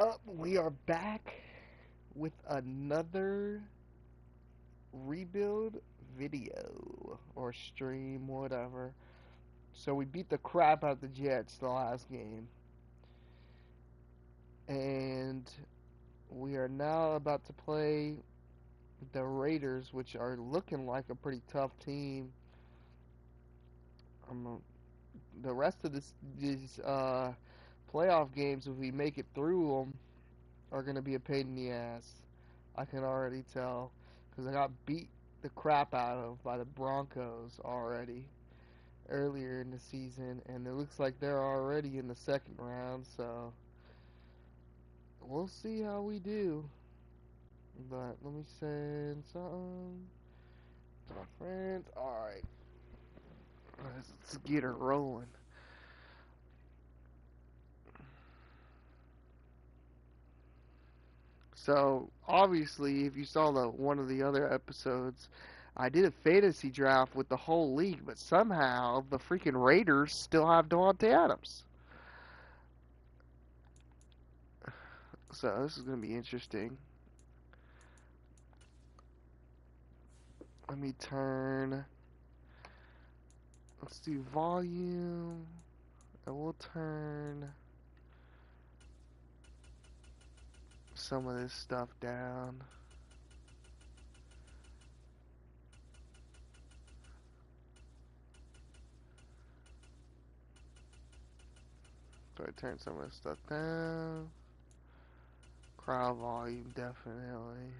up? We are back with another rebuild video or stream, whatever. So we beat the crap out of the Jets the last game. And we are now about to play the Raiders, which are looking like a pretty tough team. The rest of these playoff games, if we make it through them, are going to be a pain in the ass. I can already tell, because I got beat the crap out of by the Broncos already earlier in the season, and it looks like they're already in the second round, so we'll see how we do. But let me send something to my friends. Alright, let's get her rolling. So obviously, if you saw one of the other episodes, I did a fantasy draft with the whole league, but somehow the freaking Raiders still have Devontae Adams. So this is going to be interesting. Let me turn. Let's do volume, and we'll turn some of this stuff down. So I turn some of this stuff down. Crowd volume definitely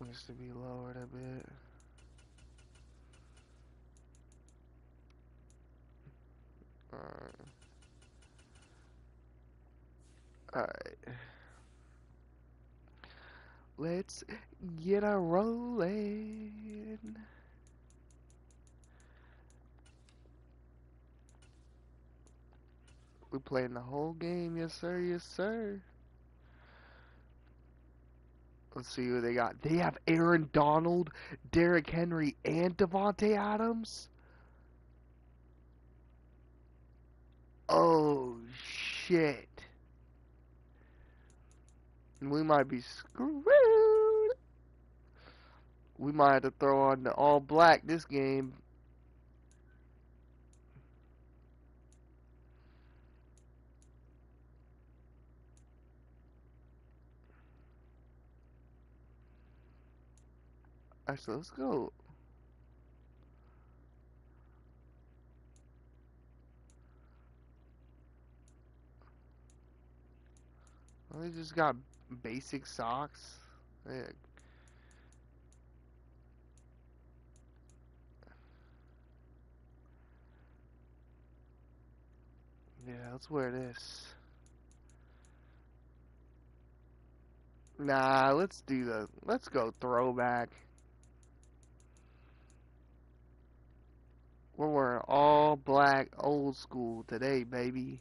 needs to be lowered a bit. Alright. Let's get a rolling. We playing the whole game, yes sir, yes sir. Let's see who they got. They have Aaron Donald, Derrick Henry, and Devontae Adams. Oh shit. We might be screwed. We might have to throw on the all black this game. Actually, let's go. Well, they just got basic socks. Yeah. Yeah, let's wear this. Nah, let's go throwback. We're wearing all black old school today, baby.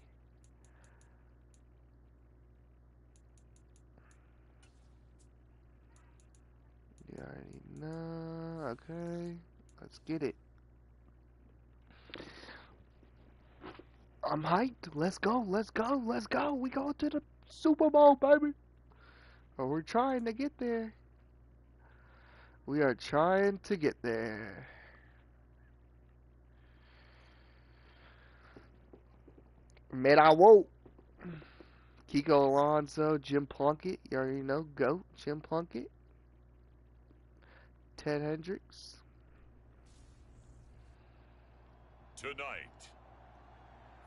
You already know. Okay, let's get it. I'm hyped. Let's go, let's go, let's go. We go to the Super Bowl, baby. Or we're trying to get there. We are trying to get there. Man, I won't. Kiko Alonso, Jim Plunkett, you already know, GOAT, Jim Plunkett. Ted Hendricks. Tonight,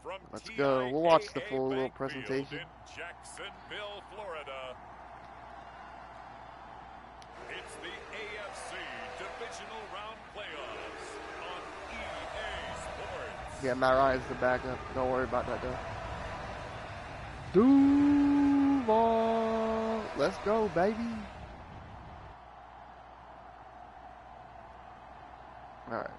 from Let's go. We'll watch the full little presentation. in Jacksonville, Florida. It's the AFC Divisional Round Playoffs on EA Sports. Yeah, Matt Ryan's the backup. Don't worry about that, though. Duval. Let's go, baby. All right.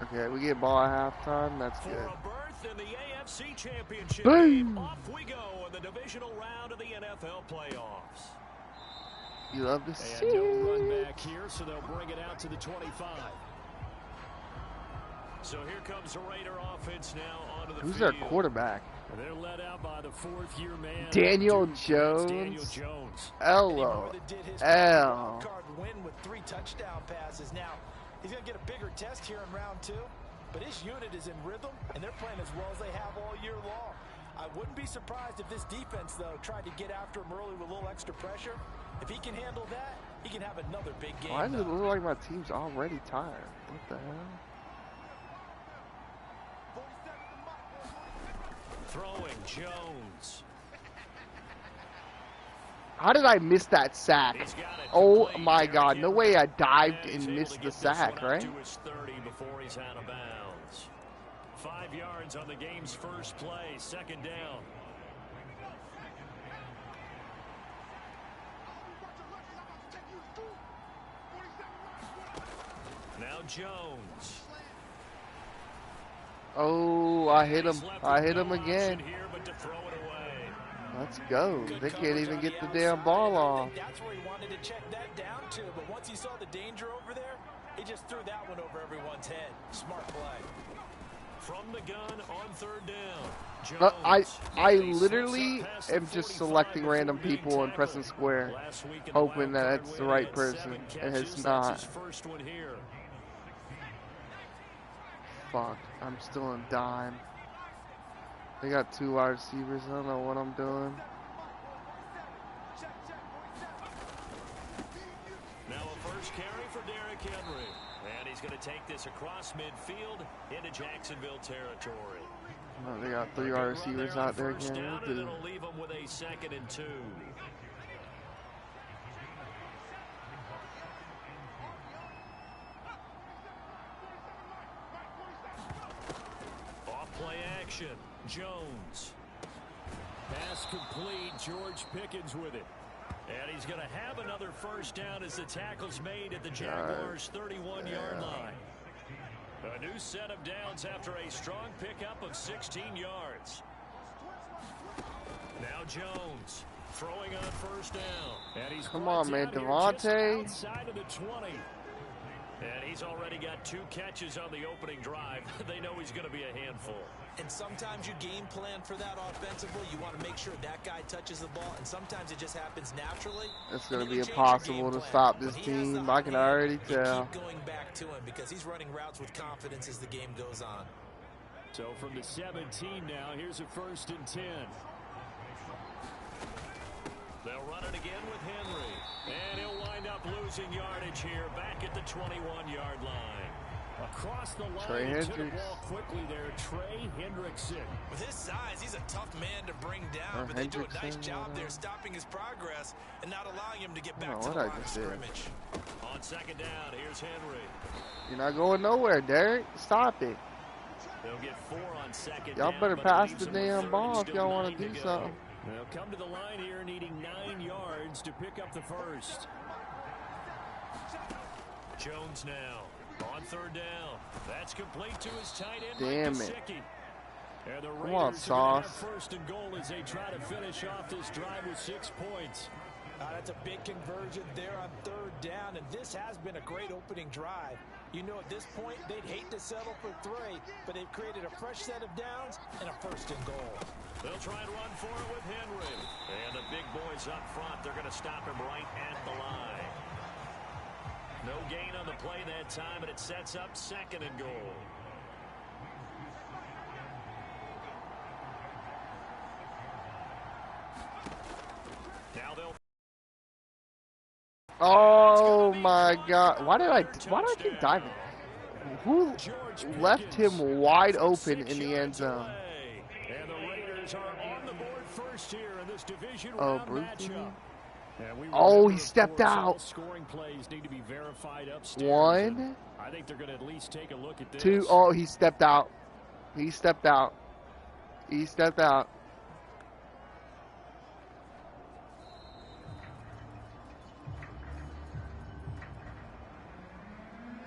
Okay, we get ball at halftime. That's good. For a berth in the AFC Championship Boom. game, off we go in the divisional round of the NFL playoffs. You love to see And no run it. back here, so they'll bring it out to the 25. So here comes the Raider offense now onto the Who's field. their quarterback? And they're led out by the fourth-year man. Daniel Duke. Jones. Daniel Jones. LOL. Win with 3 touchdown passes. Now he's going to get a bigger test here in round 2, but his unit is in rhythm, and they're playing as well as they have all year long. I wouldn't be surprised if this defense, though, tried to get after him early with a little extra pressure. If he can handle that, he can have another big game. Why does it look like my team's already tired? What the hell? Throwing Jones. How did I miss that sack? Oh my God! No way I dived and missed the sack, right? To his 30 before he's out of bounds. 5 yards on the game's first play. Second down. Now Jones. Oh, I hit him. I hit him again. Here, but to throw it away. Let's go. Good They can't coverage even on get the outside, damn ball and I off. think that's where he wanted to check that down to, but once he saw the danger over there, he just threw that one over everyone's head. Smart play. From the gun on third down. I literally am just selecting random people and pressing square, hoping that it's the right person, and it's not. First one here. Fuck, I'm still in dime. They got 2 wide receivers. I don't know what I'm doing. Now a first carry for Derrick Henry. And he's going to take this across midfield into Jacksonville territory. Oh, they got 3 wide receivers out there First again. down, Dude. and it'll leave them with a 2nd and 2. Off play action. Jones. Pass complete. George Pickens with it. And he's going to have another first down as the tackle's made at the Jaguars' 31-yard line. A new set of downs after a strong pickup of 16 yards. Now Jones throwing on first down. And he's Come on, man, brought down Devontae. here just outside of the 20. And he's already got 2 catches on the opening drive. They know he's going to be a handful. And sometimes you game plan for that offensively. You want to make sure that guy touches the ball, and sometimes it just happens naturally. It's going to be You change your impossible game to plan. stop this When he has the team. hot I can hand, already you tell. keep going back to him because he's running routes with confidence as the game goes on. So from the 17 now, here's a 1st and 10. They'll run it again with Henry. And he'll wind up losing yardage here back at the 21-yard line. Across the line to the ball quickly there, Trey Hendrickson. With his size, he's a tough man to bring down, but they do a nice job there stopping his progress and not allowing him to get back to the line of scrimmage. On 2nd down, here's Henry. You're not going nowhere, Derek. Stop it. They'll get 4 on 2nd Y'all down, better but pass leaves the them with damn 3rd ball and if still y'all want 9 to do go. something. They'll come to the line here needing 9 yards to pick up the first. Jones now on 3rd down. That's complete to his tight end. Damn Mike it. Gesicki. And the Come on, Raiders are gonna have Sauce. 1st and goal as they try to finish off this drive with 6 points. That's a big conversion there on 3rd down, and this has been a great opening drive. You know, at this point, they'd hate to settle for 3, but they've created a fresh set of downs and a 1st and goal. They'll try and run for it with Henry. And the big boys up front, they're going to stop him right at the line. No gain on the play that time, and it sets up 2nd and goal. Now they'll... Oh my God! Why did I keep diving? Who left him wide open in the end zone? And the Raiders are on the board first here in this division Oh, round Bruce. matchup. Oh, he stepped out. Scoring plays need to be verified upstairs. 1, I think they're going to at least take a look at this. 2. Oh, he stepped out. He stepped out. He stepped out.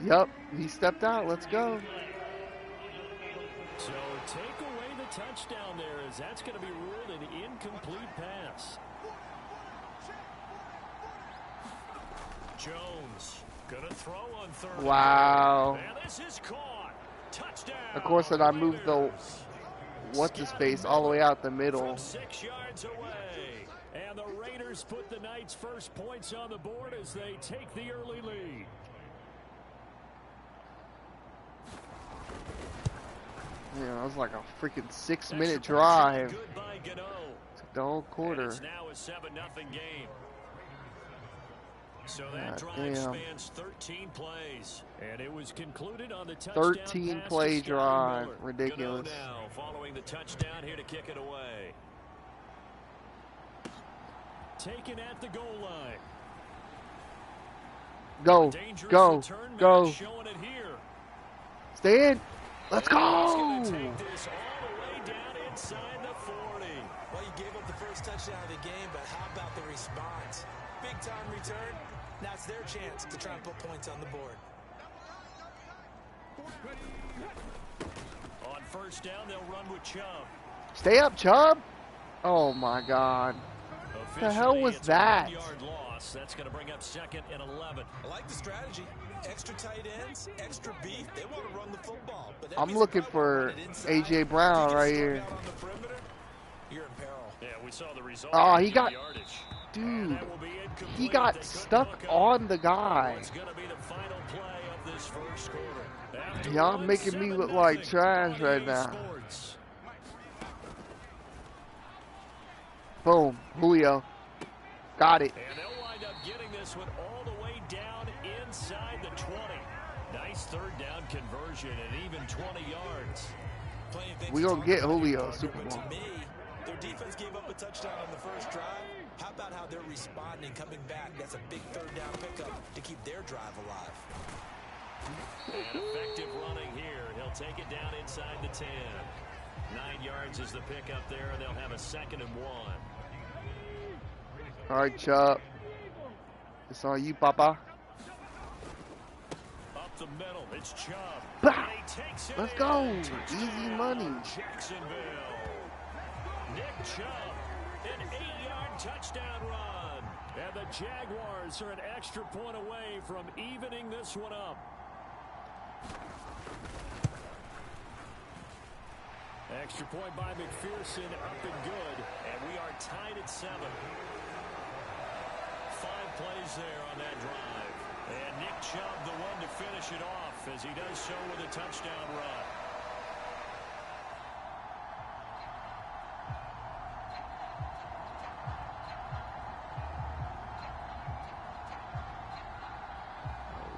Yep, he stepped out. Let's go. So take away the touchdown there, as that's going to be ruled an incomplete pass. Jones gonna throw on third. Wow. And this is caught. Touchdown. Of course, then I moved the Raiders. what's his face all the way out the middle. From 6 yards away. And the Raiders put the Knights' first points on the board as they take the early lead. Yeah, that was like a freaking 6-minute drive. Good by Gano. Took the whole quarter. And it's now a 7-0 game. So that drive damn. spans 13 plays. And it was concluded on the touchdown 13 pass play to Scotty drive. Miller. Ridiculous. Gano now following the touchdown here to kick it away. Taken at the goal line. Go. Dangerous Go. return back Go. showing it here. Stay in. Let's And go. he's gonna take this all the way down inside the 40. Well, you gave up the first touchdown of the game, but how about the response? Big time return. Now it's their chance to try and put points on the board. On first down, they'll run with Chubb. Stay up, Chubb. Oh, my God. The hell was It's that? a 1-yard loss. That's going to bring up 2nd and 11. I like the strategy. Extra tight ends, extra beef. They want to run the football. But that I'm means looking they for run it inside. A.J. Brown If you right get here. struck out on the perimeter, you're in peril. Yeah, we saw the result. Oh, he got... Yardage. Dude, That will be incomplete. he They got couldn't stuck hook up. on the guy. It's going to be the final play of this first quarter. After Y'all one, making me look 7-0 like trash right on EA now. Sports. Boom. Julio. Got it. And they'll wind up getting this one all the way down inside the 20. Nice third down conversion and even 20 yards. Plenty of things We to gonna talk get about here, Julio Parker, Super but Bowl. To me, their defense gave up a touchdown on the first drive. How about how they're responding, coming back? That's a big third down pickup to keep their drive alive. And effective running here. He'll take it down inside the 10. 9 yards is the pickup there, and they'll have a 2nd and 1. All right, Chubb. It's on you, Papa. Up the middle, it's Chubb. Bah! And he takes it Let's in. go. Touchdown, Easy money. Jacksonville. Nick Chubb, an 8-yard touchdown run. And the Jaguars are an extra point away from evening this one up. Extra point by McPherson, up and good. And we are tied at 7. 5 plays there on that drive. And Nick Chubb, the one to finish it off, as he does so with a touchdown run.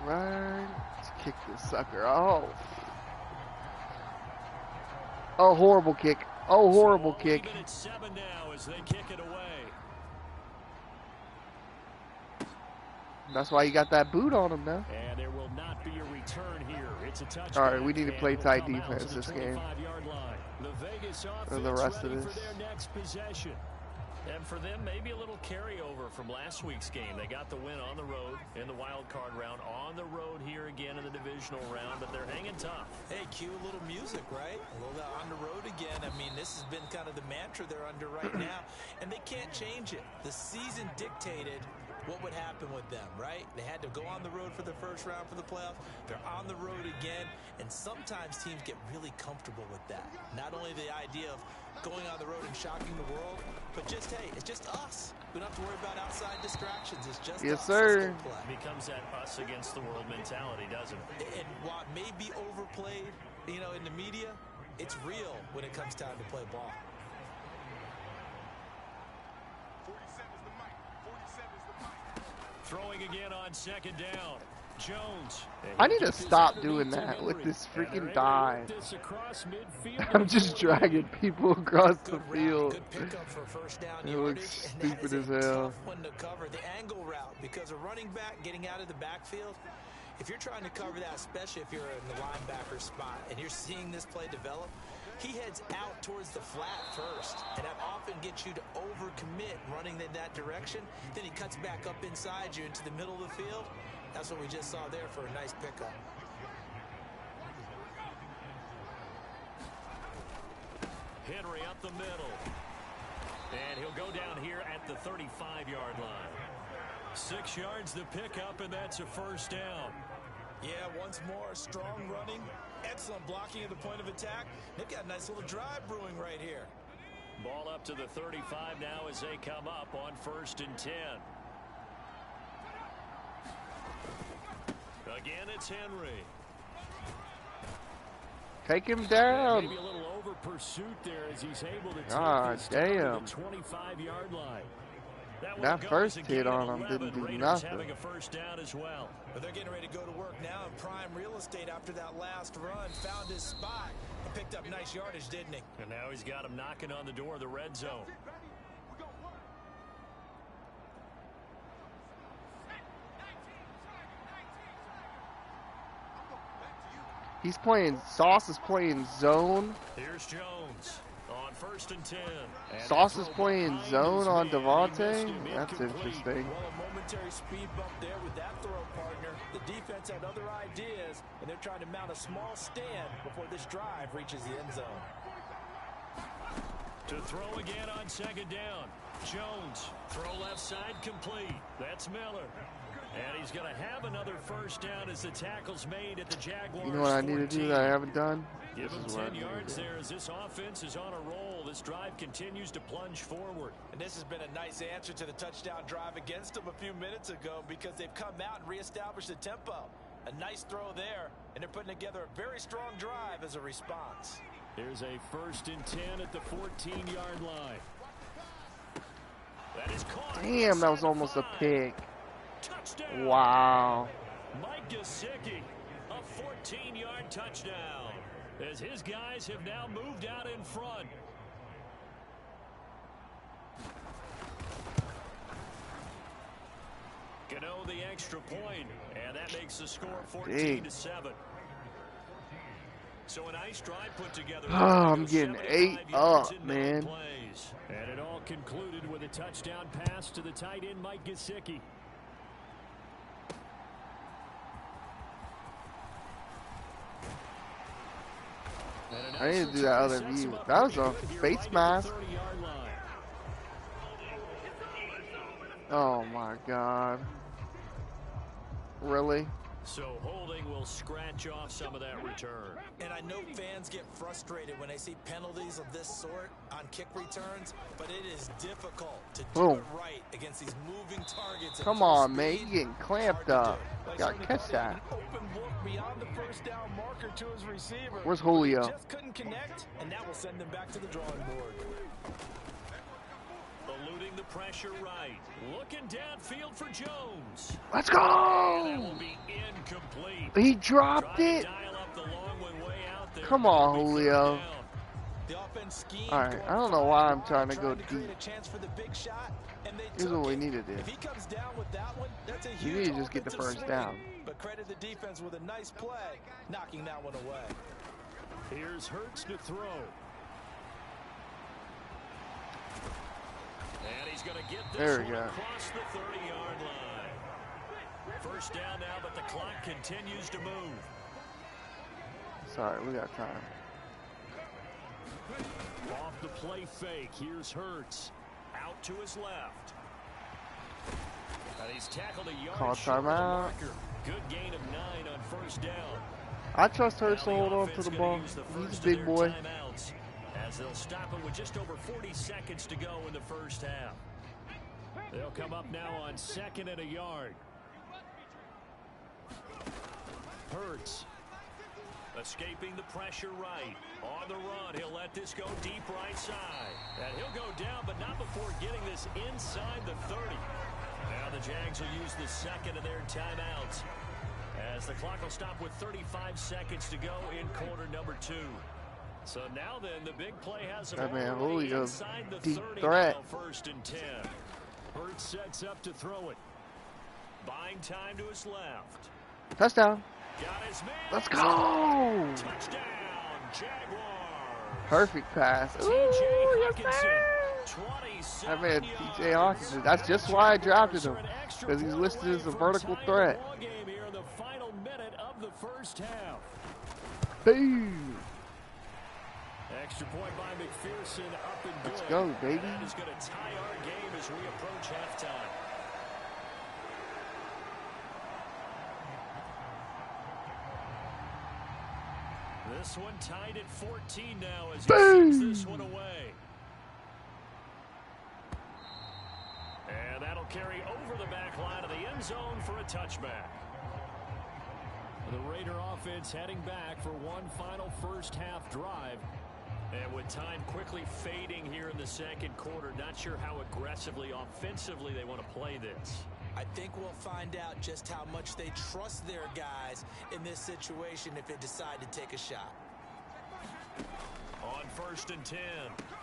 All right. Let's kick this sucker. Oh. Oh, horrible kick. Oh, horrible So kick. Even at 7 now as they kick it away. That's why you got that boot on him now. And there will not be a return here. It's a touchdown. All right, we need to play and tight it'll come out defense to the this game. 25-yard line. The Vegas For the offense rest of ready this. for their next possession. And for them, maybe a little carryover from last week's game. They got the win on the road in the wild card round, on the road here again in the divisional round, but they're hanging tough. Hey, cue a little music, right? A little on the road again. I mean, this has been kind of the mantra they're under right now, and they can't change it. The season dictated what would happen with them, right? They had to go on the road for the first round for the playoffs. They're on the road again, and sometimes teams get really comfortable with that. Not only the idea of going on the road and shocking the world, but just, hey, it's just us. We don't have to worry about outside distractions. It's just Yes, us. sir. Let's go play. Becomes that us against the world mentality, doesn't it? And while it may be overplayed, you know, in the media, it's real when it comes time to play ball. Throwing again on 2nd down. Jones. I need to stop doing that with this freaking dive. I'm just dragging people across the field. Good pickup for first down It yardage, looks and that stupid is as a hell. tough one to cover. The angle route, because a running back getting out of the backfield, if you're trying to cover that, especially if you're in the linebacker spot and you're seeing this play develop, he heads out towards the flat first, and that often gets you to overcommit running in that direction. Then he cuts back up inside you into the middle of the field. That's what we just saw there for a nice pickup. Henry up the middle. And he'll go down here at the 35-yard line. 6 yards to pick up, and that's a first down. Yeah, once more, strong running, excellent blocking at the point of attack. They've got a nice little drive brewing right here. Ball up to the 35 now as they come up on 1st and 10. Again, it's Henry. Take him down. Maybe a little over pursuit there as he's able to take God this damn. to the 25-yard line. That first hit on him didn't do nothing. Having a first down as well. But they're getting ready to go to work now in prime real estate after that last run. Found his spot and picked up nice yardage, didn't he? And now he's got him knocking on the door of the red zone. He's playing, Sauce is playing zone. Here's Jones on 1st and 10. Sauce is playing zone on Devontae. That's interesting. Well, a momentary speed bump there with that throw, partner. The defense had other ideas, and they're trying to mount a small stand before this drive reaches the end zone. To throw again on 2nd down. Jones, throw left side complete. That's Miller. And he's going to have another first down as the tackle's made at the Jaguars. You know what I need to do that I haven't done? Give him 10 yards there as this offense is on a roll. This drive continues to plunge forward. And this has been a nice answer to the touchdown drive against them a few minutes ago because they've come out and reestablished the tempo. A nice throw there, and they're putting together a very strong drive as a response. Here's a 1st and 10 at the 14-yard line. That is caught. Damn, that was almost a pick. Touchdown. Wow. Mike Gesicki, a 14-yard touchdown as his guys have now moved out in front. Gano the extra point, and that makes the score 14-7. So a nice drive put together. Oh, I'm getting 8 up, man. Plays. And it all concluded with a touchdown pass to the tight end, Mike Gesicki. I need to do that other view. That was a face mask. Oh my god. Really? So holding will scratch off some of that return. And I know fans get frustrated when they see penalties of this sort on kick returns, but it is difficult to do it right against these moving targets. Come on, man. You getting clamped up. Gotta catch that. Open look beyond the first down marker to his receiver. Where's Julio? Just couldn't connect, and that will send them back to the drawing board. Eluding the pressure right. Looking downfield for Jones. Let's That go! will be incomplete. He dropped it. Dial up the long one way out there. Come on, Julio. The offense scheme. All right, I don't know why I'm trying to go deep. create a chance for the big shot, and they Here's took what we it. need to do. If he comes down with that one, that's a You huge need to just get the offensive first swing. down. But credit the defense with a nice play, knocking that one away. Here's Hurts to throw. And he's going to get this There we one go. across the 30-yard line. First down now, but the clock continues to move. Sorry, we got time. Off the play fake, here's Hurts. Out to his left. And he's tackled a yard Call short of the timeout. marker. Good gain of 9 on first down. I trust Hurts to Now hold the on to offense the gonna ball. use the He's first a of big their boy. timeouts as they'll stop him with just over 40 seconds to go in the first half. They'll come up now on 2nd and a yard. Hurts escaping the pressure right. On the run, he'll let this go deep right side. And he'll go down, but not before getting this inside the 30. Now the Jags will use the second of their timeouts as the clock will stop with 35 seconds to go in quarter number 2. So now then, the big play has him That man already Julio's inside the deep 30 threat. now, 1st and 10. Hurts sets up to throw it. Buying time to his left. Touchdown. Got his man. Let's go. Touchdown, Jaguars. Perfect pass. Ooh, yes, sir. That man, T.J. Hawkinson. That's just why I drafted him, because he's listed as a vertical threat. Here in the final minute of the first half. Boom. Extra point by McPherson, up and good. Let's go, baby. That is going to tie our game as we approach halftime. This one tied at 14 now as he Boom! sees this one away. And that'll carry over the back line of the end zone for a touchback. The Raider offense heading back for one final first half drive. And with time quickly fading here in the second quarter, not sure how aggressively, offensively they want to play this. I think we'll find out just how much they trust their guys in this situation if they decide to take a shot. On 1st and 10,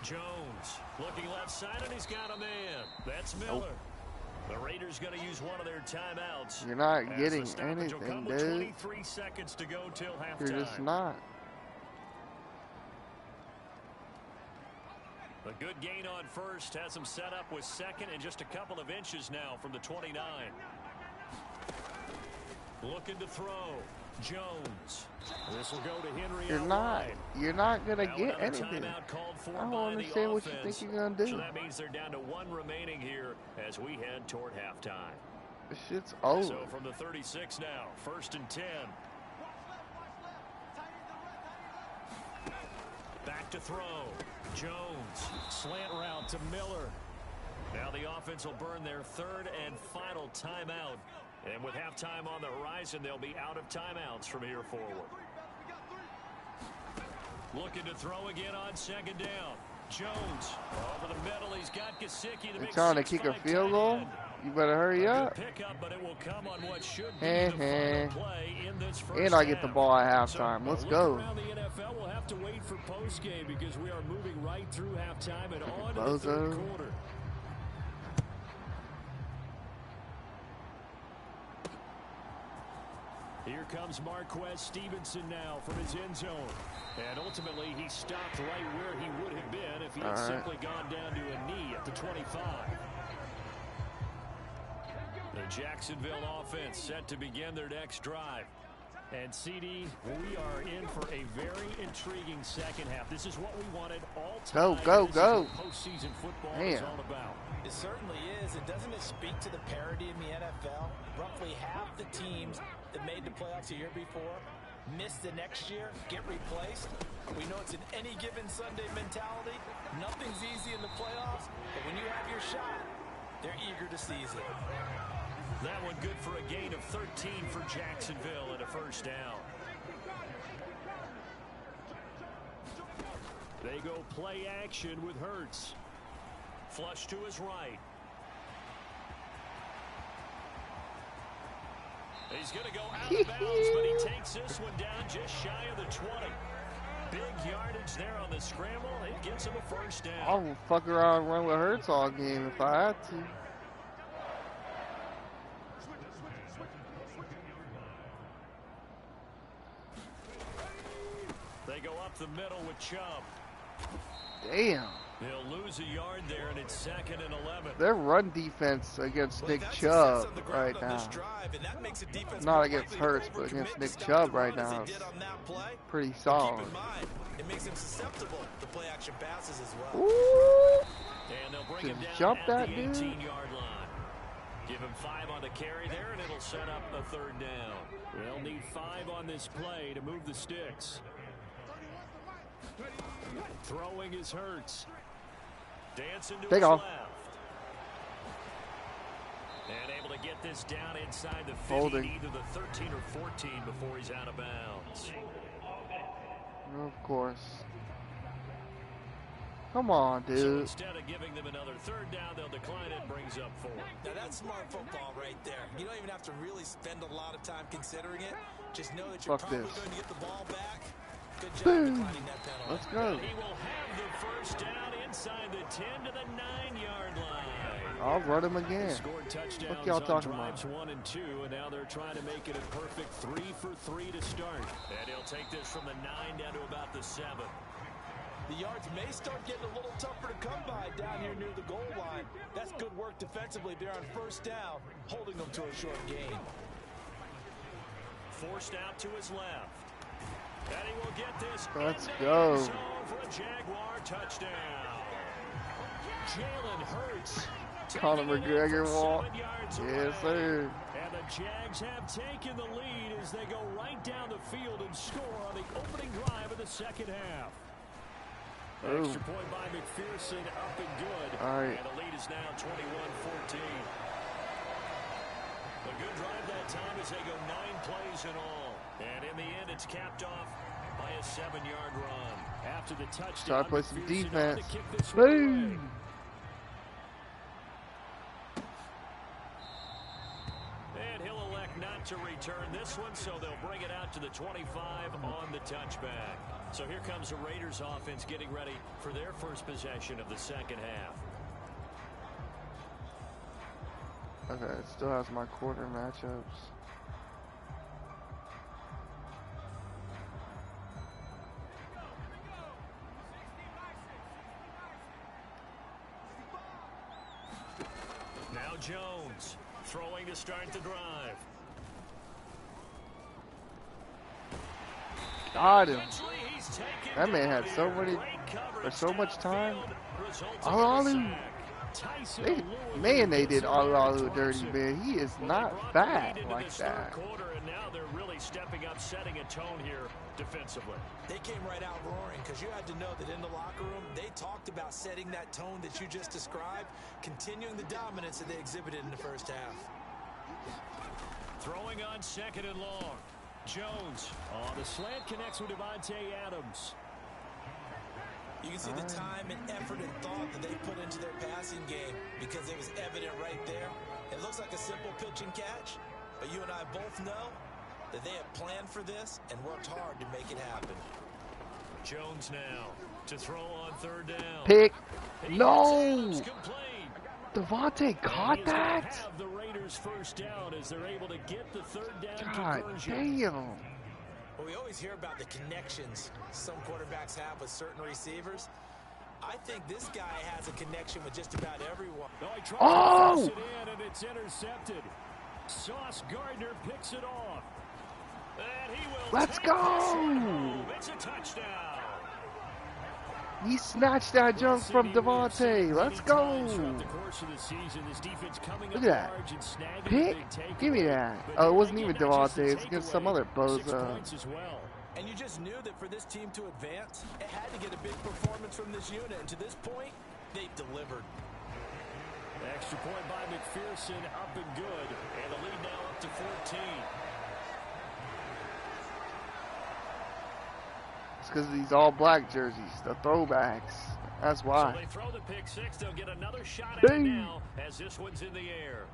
Jones looking left side, and he's got a man. That's Miller. The Raiders going to use one of their timeouts. You're not getting anything, dude. 23 seconds to go till halftime. You're just not. A good gain on first has him set up with second and just a couple of inches now from the 29. Looking to throw. Jones. This will go to Henry. You're not gonna get anything. I don't understand what you think you're gonna do. So that means they're down to one remaining here as we head toward halftime. This shit's over. So from the 36 now, 1st and 10. Back to throw. Jones, slant route to Miller. Now the offense will burn their third and final timeout. And with halftime on the horizon, they'll be out of timeouts from here forward. Looking to throw again on 2nd down. Jones over the middle. He's got Gesicki. You're trying to kick a field goal? You better hurry up. Pickup, but it will come on what should be the final play in this first And I get the ball at halftime. So, Let's go. Around the NFL, we'll have to wait for postgame because we are moving right through halftime and on to the third quarter. Here comes Marquez Stevenson now from his end zone. And ultimately, he stopped right where he would have been if he had simply gone down to a knee at the 25. The Jacksonville offense set to begin their next drive. And CD, we are in for a very intriguing second half. This is what we wanted all time. Go. Postseason football is all about. It certainly is. And doesn't it speak to the parity in the NFL? Roughly half the teams that made the playoffs the year before miss the next year, get replaced. We know it's an any given Sunday mentality. Nothing's easy in the playoffs, but when you have your shot, they're eager to seize it. That one good for a gain of 13 for Jacksonville and a first down. They go play action with Hurts. Flush to his right. He's going to go out of bounds, but he takes this one down just shy of the 20. Big yardage there on the scramble. It gets him a first down. I'll fuck around and run with Hurts all game if I had to. They go up the middle with Chubb. Damn. They'll lose a yard there, and it's 2nd and 11. Their run defense against Nick Chubb right now. Not against Hurts, but against Nick Chubb right now is pretty solid. It makes him susceptible to play action passes as well. Ooh. And they'll bring him down Jump at that the dude. 18-yard line. Give him 5 on the carry there, and it'll set up a third down. They'll need 5 on this play to move the sticks. Throwing is Hurts. Dancing to his left. And able to get this down inside the 50, either the 13 or 14 before he's out of bounds. Of course. Come on, dude. So instead of giving them another third down, they'll decline it, brings up 4. Now that's smart football right there. You don't even have to really spend a lot of time considering it. Just know that you're probably going to get the ball back. Good job declining that penalty. Let's go. And he will have the first down inside the 10 to the 9-yard line. I'll run him again. Scored touchdowns what y'all talking on about? drives 1 and 2, and now they're trying to make it a perfect 3 for 3 to start. And he'll take this from the 9 down to about the 7. The yards may start getting a little tougher to come by down here near the goal line. That's good work defensively there on first down, holding them to a short gain. Forced out to his left. And he will get this. Let's go. For a Jaguar touchdown. Jalen Hurts. Conor McGregor walk. Yes, sir. And the Jags have taken the lead as they go right down the field and score on the opening drive of the second half. Extra point by McPherson, up and good. All right. And the lead is now 21-14. A good drive that time as they go 9 plays in all. And in the end, it's capped off by a 7-yard run. After the touchdown, Try to play some McPherson defense. on to kick this one away. Boom! And he'll elect not to return this one, so they'll bring it out to the 25 on the touchback. So here comes the Raiders offense getting ready for their first possession of the second half. Okay, it still has my quarter matchups. Now Jones throwing to start the drive. Got him. Eventually he's taken That man down had so here. many, Great coverage or so much time. downfield, resulting in a Alalu. sack. Tyson They, Alua man, they gets did in all there and dirty, drops it. man. He is Well, they not brought the bad lead into like this that. third quarter, and now they're really stepping up, setting a tone here defensively. They came right out roaring because you had to know that in the locker room, they talked about setting that tone that you just described, continuing the dominance that they exhibited in the first half. Throwing on second and long. Jones. Oh, the slant connects with Devontae Adams. You can see the time and effort and thought that they put into their passing game because it was evident right there. It looks like a simple pitch and catch, but you and I both know that they have planned for this and worked hard to make it happen. Jones now to throw on third down. Pick. He No. gets Adams complete. Devontae caught And he's gonna that? have the Raiders first down as they're able to get the third down God conversion. damn. Well, we always hear about the connections some quarterbacks have with certain receivers. I think this guy has a connection with just about everyone. No, he tries Oh! to force it in, and it's intercepted. Sauce Gardner picks it off. And he will Let's take go! this one home. It's a touchdown. He snatched that junk from Devontae. Let's go. Look at that. Pick? Give me that. Oh, it wasn't even Devontae. It's against some other bozo. And you just knew that for this team to advance, it had to get a big performance from this unit. And to this point, they've delivered. Extra point by McPherson, up and good. And the lead now up to 14. It's because of these all-black jerseys, the throwbacks. That's why. So they throw the pick six. They'll get another shot at it Boom. now as this one's in the air.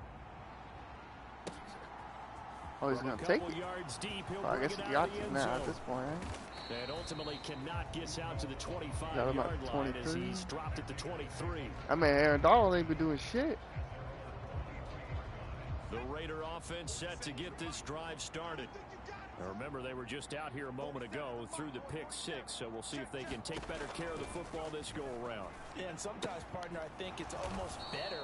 Oh, he's going to take it. Yards deep, he'll Well, I bring guess it he out got of the it end now zone. at this point, right? And ultimately cannot get out to the Got him 25-yard at line as 23. he's dropped at the 23. I mean, Aaron Donald ain't been doing shit. The Raider offense set to get this drive started. Now remember, they were just out here a moment ago through the pick six, so we'll see if they can take better care of the football this go-around. Yeah, and sometimes, partner, I think it's almost better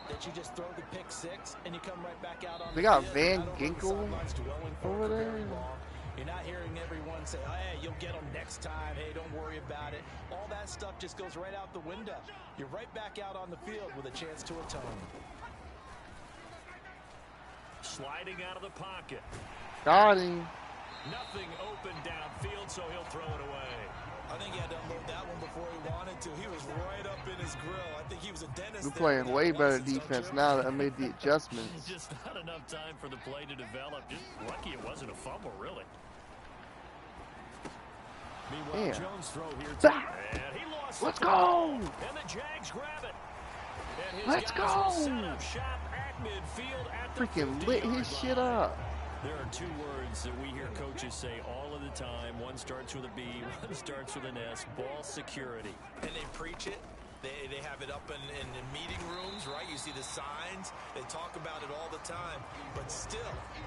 that you just throw the pick six and you come right back out on They the got field. Van Not over the Ginkel sidelines dwelling for over it for there. very long. You're not hearing everyone say, oh, hey, you'll get them next time. Hey, don't worry about it. All that stuff just goes right out the window. You're right back out on the field with a chance to atone. Sliding out of the pocket. Got him. Nothing open downfield, so he'll throw it away. I think he had to unload that one before he wanted to. He was right up in his grill. I think he was a dentist. We're there playing with way that better license, don't defense you? now that I made the adjustments. Just not enough time for the play to develop. Just lucky it wasn't a fumble, really. Meanwhile, Yeah. Jones throw here. Bah! And he lost Let's the go! And the Jags grab it. And his Let's guys will go! set up shop at midfield at the Freaking lit 50-yard his shit line. up. There are two words that we hear coaches say all of the time. One starts with a B, one starts with an S. Ball security. And they preach it. They have it up in meeting rooms, right? You see the signs. They talk about it all the time. But still,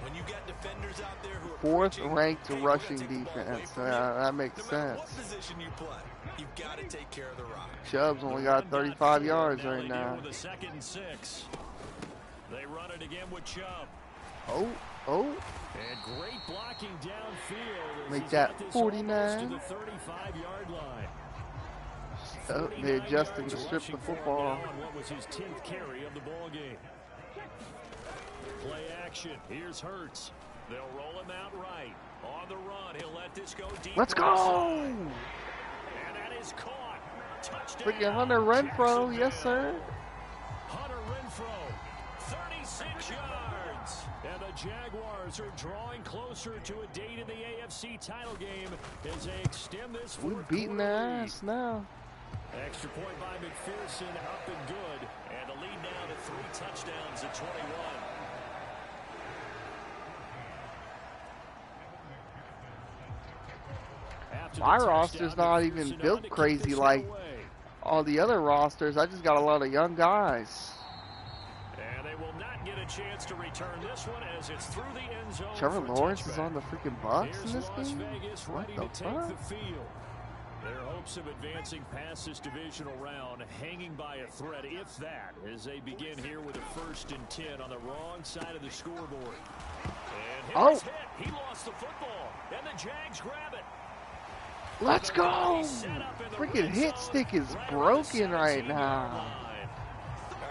when you got defenders out there who are Fourth preaching, ranked hey, we're rushing gonna take the ball away defense. from you, That makes no matter sense. what position you play, you've got to take care of the rock. Chubb's only got 35 4. yards Now right they now. deal with a 2nd and 6. They run it again with Chubb. Oh. And great blocking downfield. as Make he's that got this 49. almost to the 35-yard line. Oh, they adjusted to yards strip the rushing for him football. now on what was his 10th carry of the ball game. Play action. Here's Hurts. They'll roll him out right. On the run, he'll let this go deep. Let's go! And that is caught. Touchdown. Freaking Hunter Renfro, yes sir. Hunter Renfro, 36 yards. And the Jaguars are drawing closer to a date in the AFC title game as they extend this We're fourth beating quarter their lead. ass now. Extra point by McPherson, up and good. And the lead now to 3 touchdowns at 21. My roster's not even built crazy like all the other rosters. I just got a lot of young guys. And they will not get a chance to return this one as it's through the end zone. Trevor Lawrence is on the freaking Bucks in this Las game? Vegas What ready the to take fuck? the field. Their hopes of advancing past this divisional round hanging by a thread, if that, as they begin here with a 1st and 10 on the wrong side of the scoreboard. And his hit. He lost the football, and the Jags grab it. Let's go! Freaking hit stick is broken right now.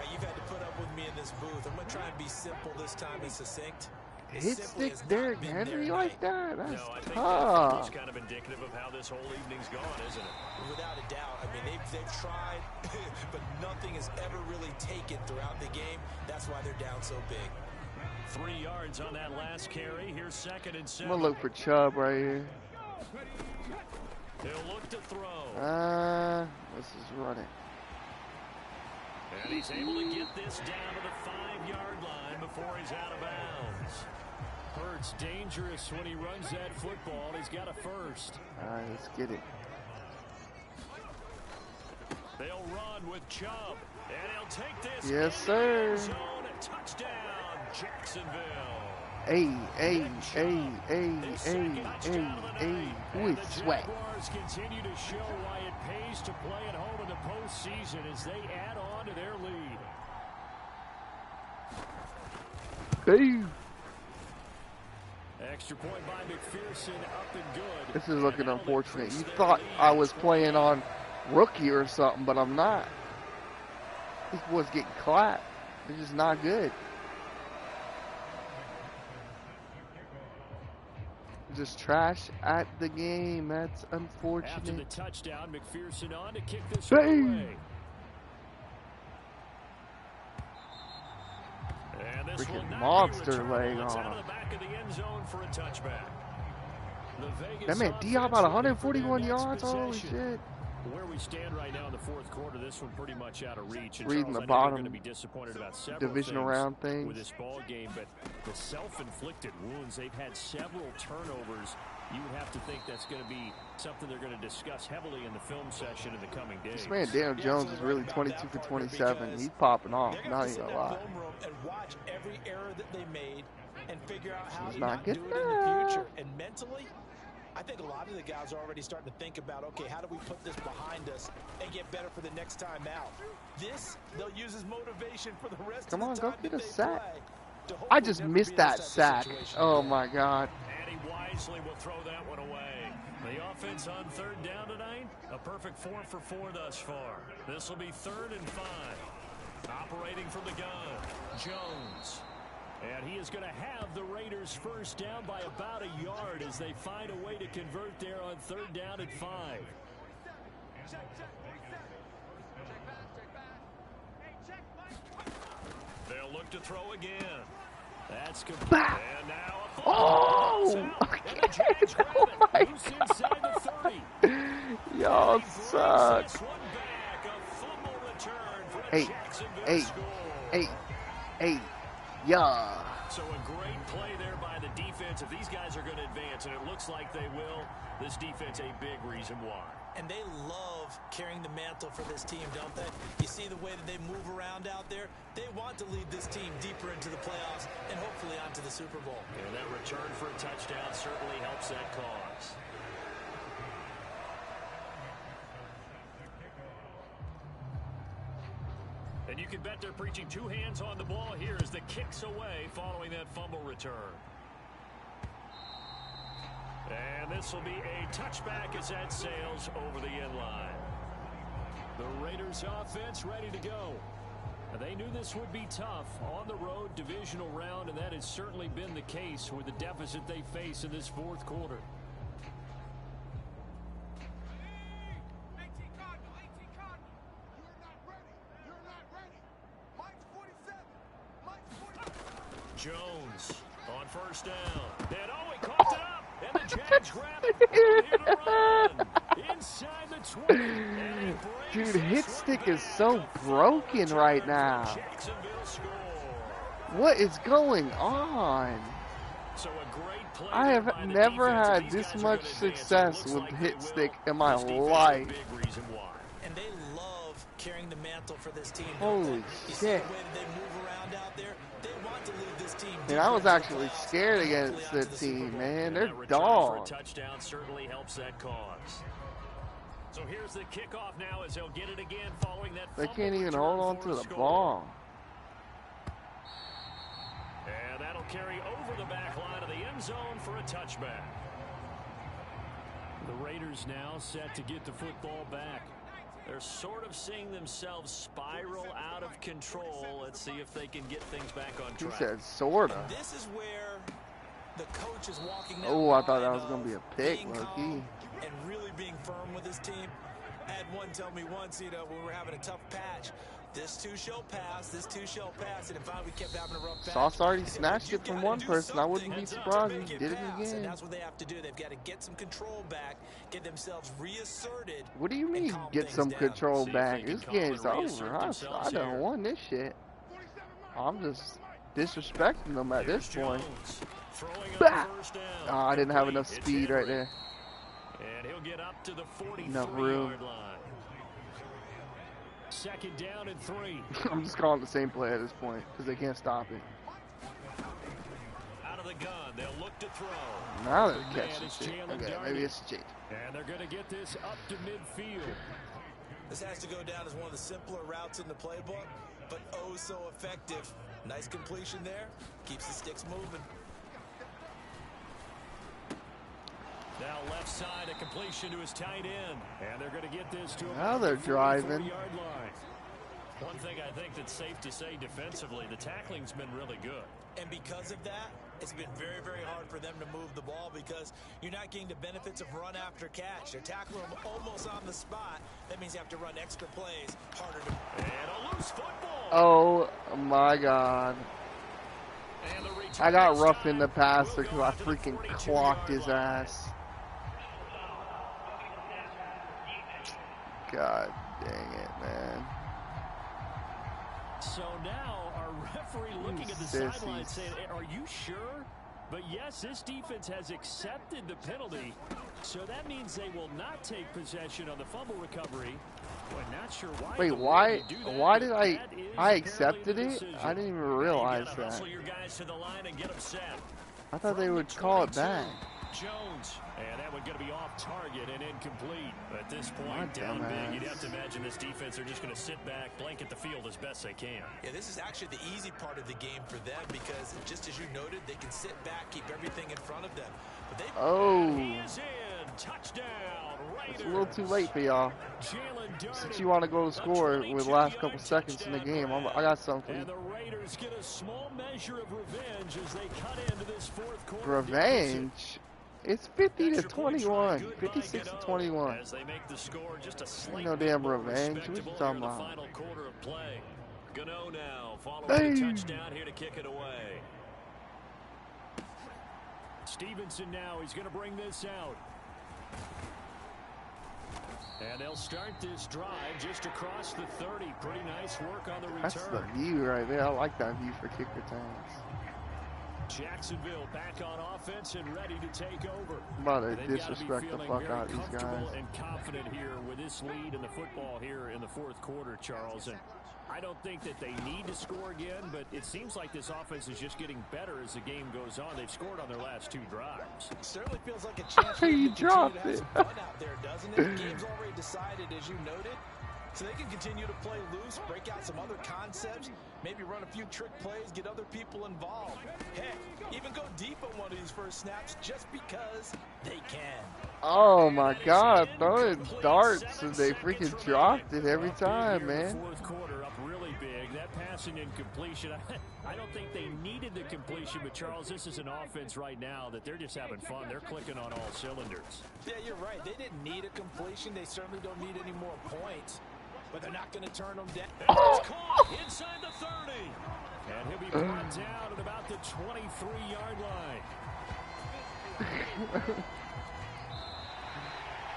You've had to put up with me in this booth. I'm going to try and be simple this time and succinct. Hit stick Derrick Henry like that? That's No, I think tough. that's kind of indicative of how this whole evening's gone, isn't it? Without a doubt. I mean, they've tried, but nothing has ever really taken throughout the game. That's why they're down so big. 3 yards on that last carry. Here's 2nd and 7. I'm gonna look for Chubb right here. He'll look to throw. This is running. And he's able to get this down to the 5-yard line before he's out of bounds. Hurts dangerous when he runs that football. He's got a 1st. All right, let's get it. They'll run with Chubb, and he'll take this. Yes, sir. Zone, touchdown, Jacksonville. Hey. Who is Sweat? Jaguars continue to show why it pays to play at home in the postseason as they add on to their lead. Hey. Extra point by McPherson, up and good. This is looking unfortunate. You thought I was playing on rookie or something, but I'm not. This boy's getting clapped. They're just not good. Just trash at the game. That's unfortunate. After the touchdown, McPherson on to kick this one away. And this will Freaking not monster be returned. leg It's on out of him. the back of the end zone for a touchback. The Vegas That man Diop offense about looking for their 141 next yards. Holy possession. shit. Where we stand right now in the 4th quarter, this one pretty much out of reach. And Reading Charles, the I know bottom you're going to be disappointed about several divisional things round things. with this ball game, but the self-inflicted wounds, they've had several turnovers. You would have to think that's going to be something they're going to discuss heavily in the film session in the coming days. This man Daniel Jones is really 22 for 27. He's popping off. Not even gonna lie. And watch every error that they made and figure out how This is to not not do good it in the enough. future. And mentally, I think a lot of the guys are already starting to think about, okay, how do we put this behind us and get better for the next time out? This, they'll use as motivation for the rest Come of on, the go time get that a they sack. play to I hopefully just never missed be in that this type sack. of situation Oh again. my God. And he wisely will throw that one away. The offense on 3rd down tonight, a perfect 4 for 4 thus far. This will be 3rd and 5. Operating from the gun, Jones. And he is going to have the Raiders 1st down by about a yard as they find a way to convert there on 3rd down at 5. They'll look to throw again. That's complete. And now a Oh! Oh my God. Y'all suck. Hey. Yeah. So a great play there by the defense. If these guys are going to advance, and it looks like they will, this defense a big reason why. And they love carrying the mantle for this team, don't they? You see the way that they move around out there? They want to lead this team deeper into the playoffs and hopefully onto the Super Bowl. And that return for a touchdown certainly helps that cause. And you can bet they're preaching 2 hands on the ball here as the kick's away following that fumble return. And this will be a touchback as that sails over the end line. The Raiders offense ready to go. They knew this would be tough on the road divisional round, and that has certainly been the case with the deficit they face in this fourth quarter. Jones on first down. And oh, he caught it up. And the Jags grab it. Here to run. Inside the 20. Dude, hit stick is so broken right now. What is going on? I have never had this much success with hit stick in my life. And they love carrying the mantle for this team. Holy shit. And I was actually scared against the team, man. They're dogs. Touchdown certainly helps that cause. So here's the kickoff now as they'll get it again following that. They can't even hold on to the ball. And that'll carry over the back line of the end zone for a touchback. The Raiders now set to get the football back. They're sort of seeing themselves spiral out of control. Let's see if they can get things back on track. He said sorta. This is where the coach is walking. Oh, I thought that was gonna be a pick, low-key. And really being firm with his team. I had one tell me once, when we were having a tough patch, this too shall pass, this too shall pass, and finally we kept having a rough patch. Sauce already snatched it from one person. I wouldn't be surprised if he did it again. And that's what they have to do. They've got to get some control back, get themselves reasserted. What do you mean, get some control back? This game's over. I done won this shit. I'm just disrespecting them at this point. Bah! Oh, I didn't have enough speed right there. And he'll get up to the 43-yard line. Second down and 3. I'm just calling the same play at this point because they can't stop it. Out of the gun, they'll look to throw. Now they're catching shit. Okay, maybe it's cheat. And they're going to get this up to midfield. This has to go down as one of the simpler routes in the playbook, but oh so effective. Nice completion there. Keeps the sticks moving. Now left side, a completion to his tight end. And they're going to get this to now they're driving. One thing I think that's safe to say defensively, the tackling's been really good. And because of that, it's been very, very hard for them to move the ball because you're not getting the benefits of run after catch. They're tackling them almost on the spot. That means you have to run extra plays, harder to... And a loose football. Oh, my God. I got roughed in the passer because I freaking clocked his ass. God dang it, man. So now our referee looking at the sideline saying, are you sure? But yes, this defense has accepted the penalty. So that means they will not take possession on the fumble recovery. Well, not sure why. Wait, why did I accepted it? I didn't even realize that. I thought they would call it back. Jones, and that one going to be off target and incomplete. At this point, down big, you'd have to imagine this defense are just going to sit back, blanket the field as best they can. Yeah, this is actually the easy part of the game for them because, just as you noted, they can sit back, keep everything in front of them. But they he is in. Touchdown, Raiders. It's a little too late for y'all. Since you want to go to score with the last couple seconds in the game, I got something for you. And the Raiders get a small measure of revenge as they cut into this fourth quarter. Revenge? It's 50-21, 56-21. As they make the score just a slight ain't no damn revenge. What you talking about? Final quarter of play. Gano now following the touchdown here to kick it away. Stevenson now, he's going to bring this out. And they'll start this drive just across the 30. Pretty nice work on the return. That's the view right there. I like that view for kick returns. Jacksonville back on offense and ready to take over. I'm about to disrespect the fuck out of these guys. And confident here with this lead in the football here in the fourth quarter, Charles. And I don't think that they need to score again, but it seems like this offense is just getting better as the game goes on. They've scored on their last 2 drives. It certainly feels like a chance he dropped it. Fun out there, doesn't it? The game's already decided, as you noted. So they can continue to play loose, break out some other concepts, maybe run a few trick plays, get other people involved. Heck, even go deep on one of these first snaps just because they can. Oh my God, throwing darts and they freaking dropped it every time, man. Fourth quarter up really big. That passing incompletion, I don't think they needed the completion, but Charles, this is an offense right now that they're just having fun. They're clicking on all cylinders. Yeah, you're right. They didn't need a completion. They certainly don't need any more points, but they're not going to turn them down. It's caught inside the 30. And he'll be brought down at about the 23-yard line.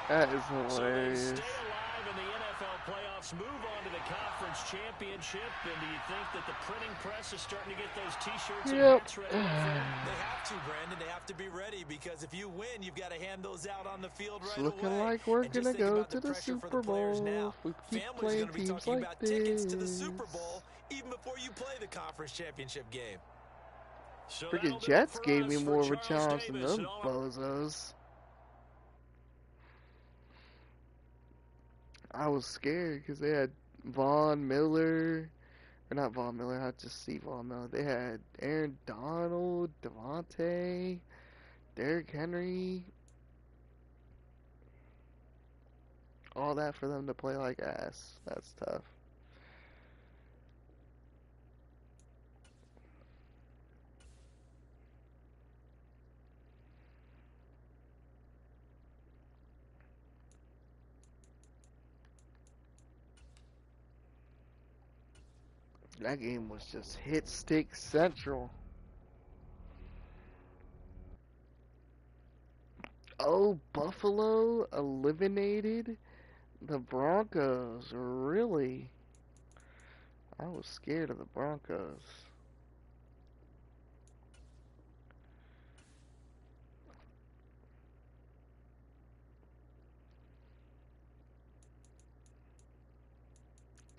That is So they hilarious. stay alive in the NFL playoffs, move on to the conference championship, and do you think that the printing press is starting to get those T-shirts and hats ready? They have to, Brandon. They have to be ready because if you win, you've got to hand those out on the field right away. It's looking like we're And just gonna think go about to the pressure for Super players Bowl now. if we keep Families playing gonna be teams talking like about tickets to the this. Super Bowl even before you play the conference championship game. So that'll Freaking do it Jets for gave us me for more of a Charles chance than Davis them and all bozos. I was scared because they had Von Miller. Or not Von Miller, I just see Von Miller. They had Aaron Donald, Devontae, Derrick Henry. All that for them to play like ass. That's tough. That game was just hit stick central. Oh, Buffalo eliminated the Broncos. Really? I was scared of the Broncos.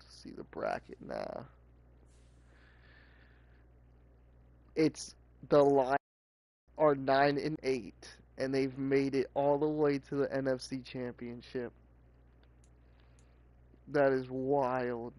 Let's see the bracket now. It's the Lions are 9-8, and they've made it all the way to the NFC Championship. That is wild.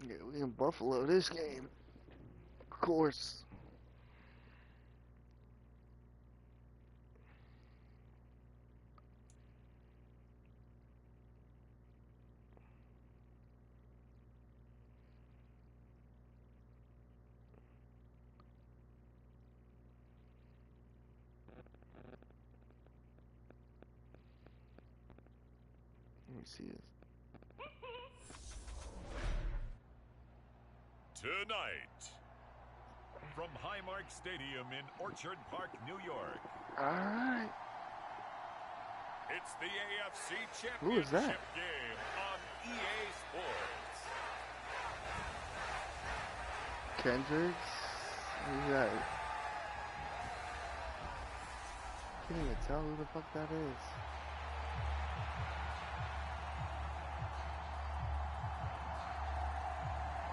Yeah, we in Buffalo this game. Of course. Let me see this. Tonight, from Highmark Stadium in Orchard Park, New York, Alright. it's the AFC Who is that? Championship game on EA Sports. Kendricks? Who's that? Can't even tell who the fuck that is.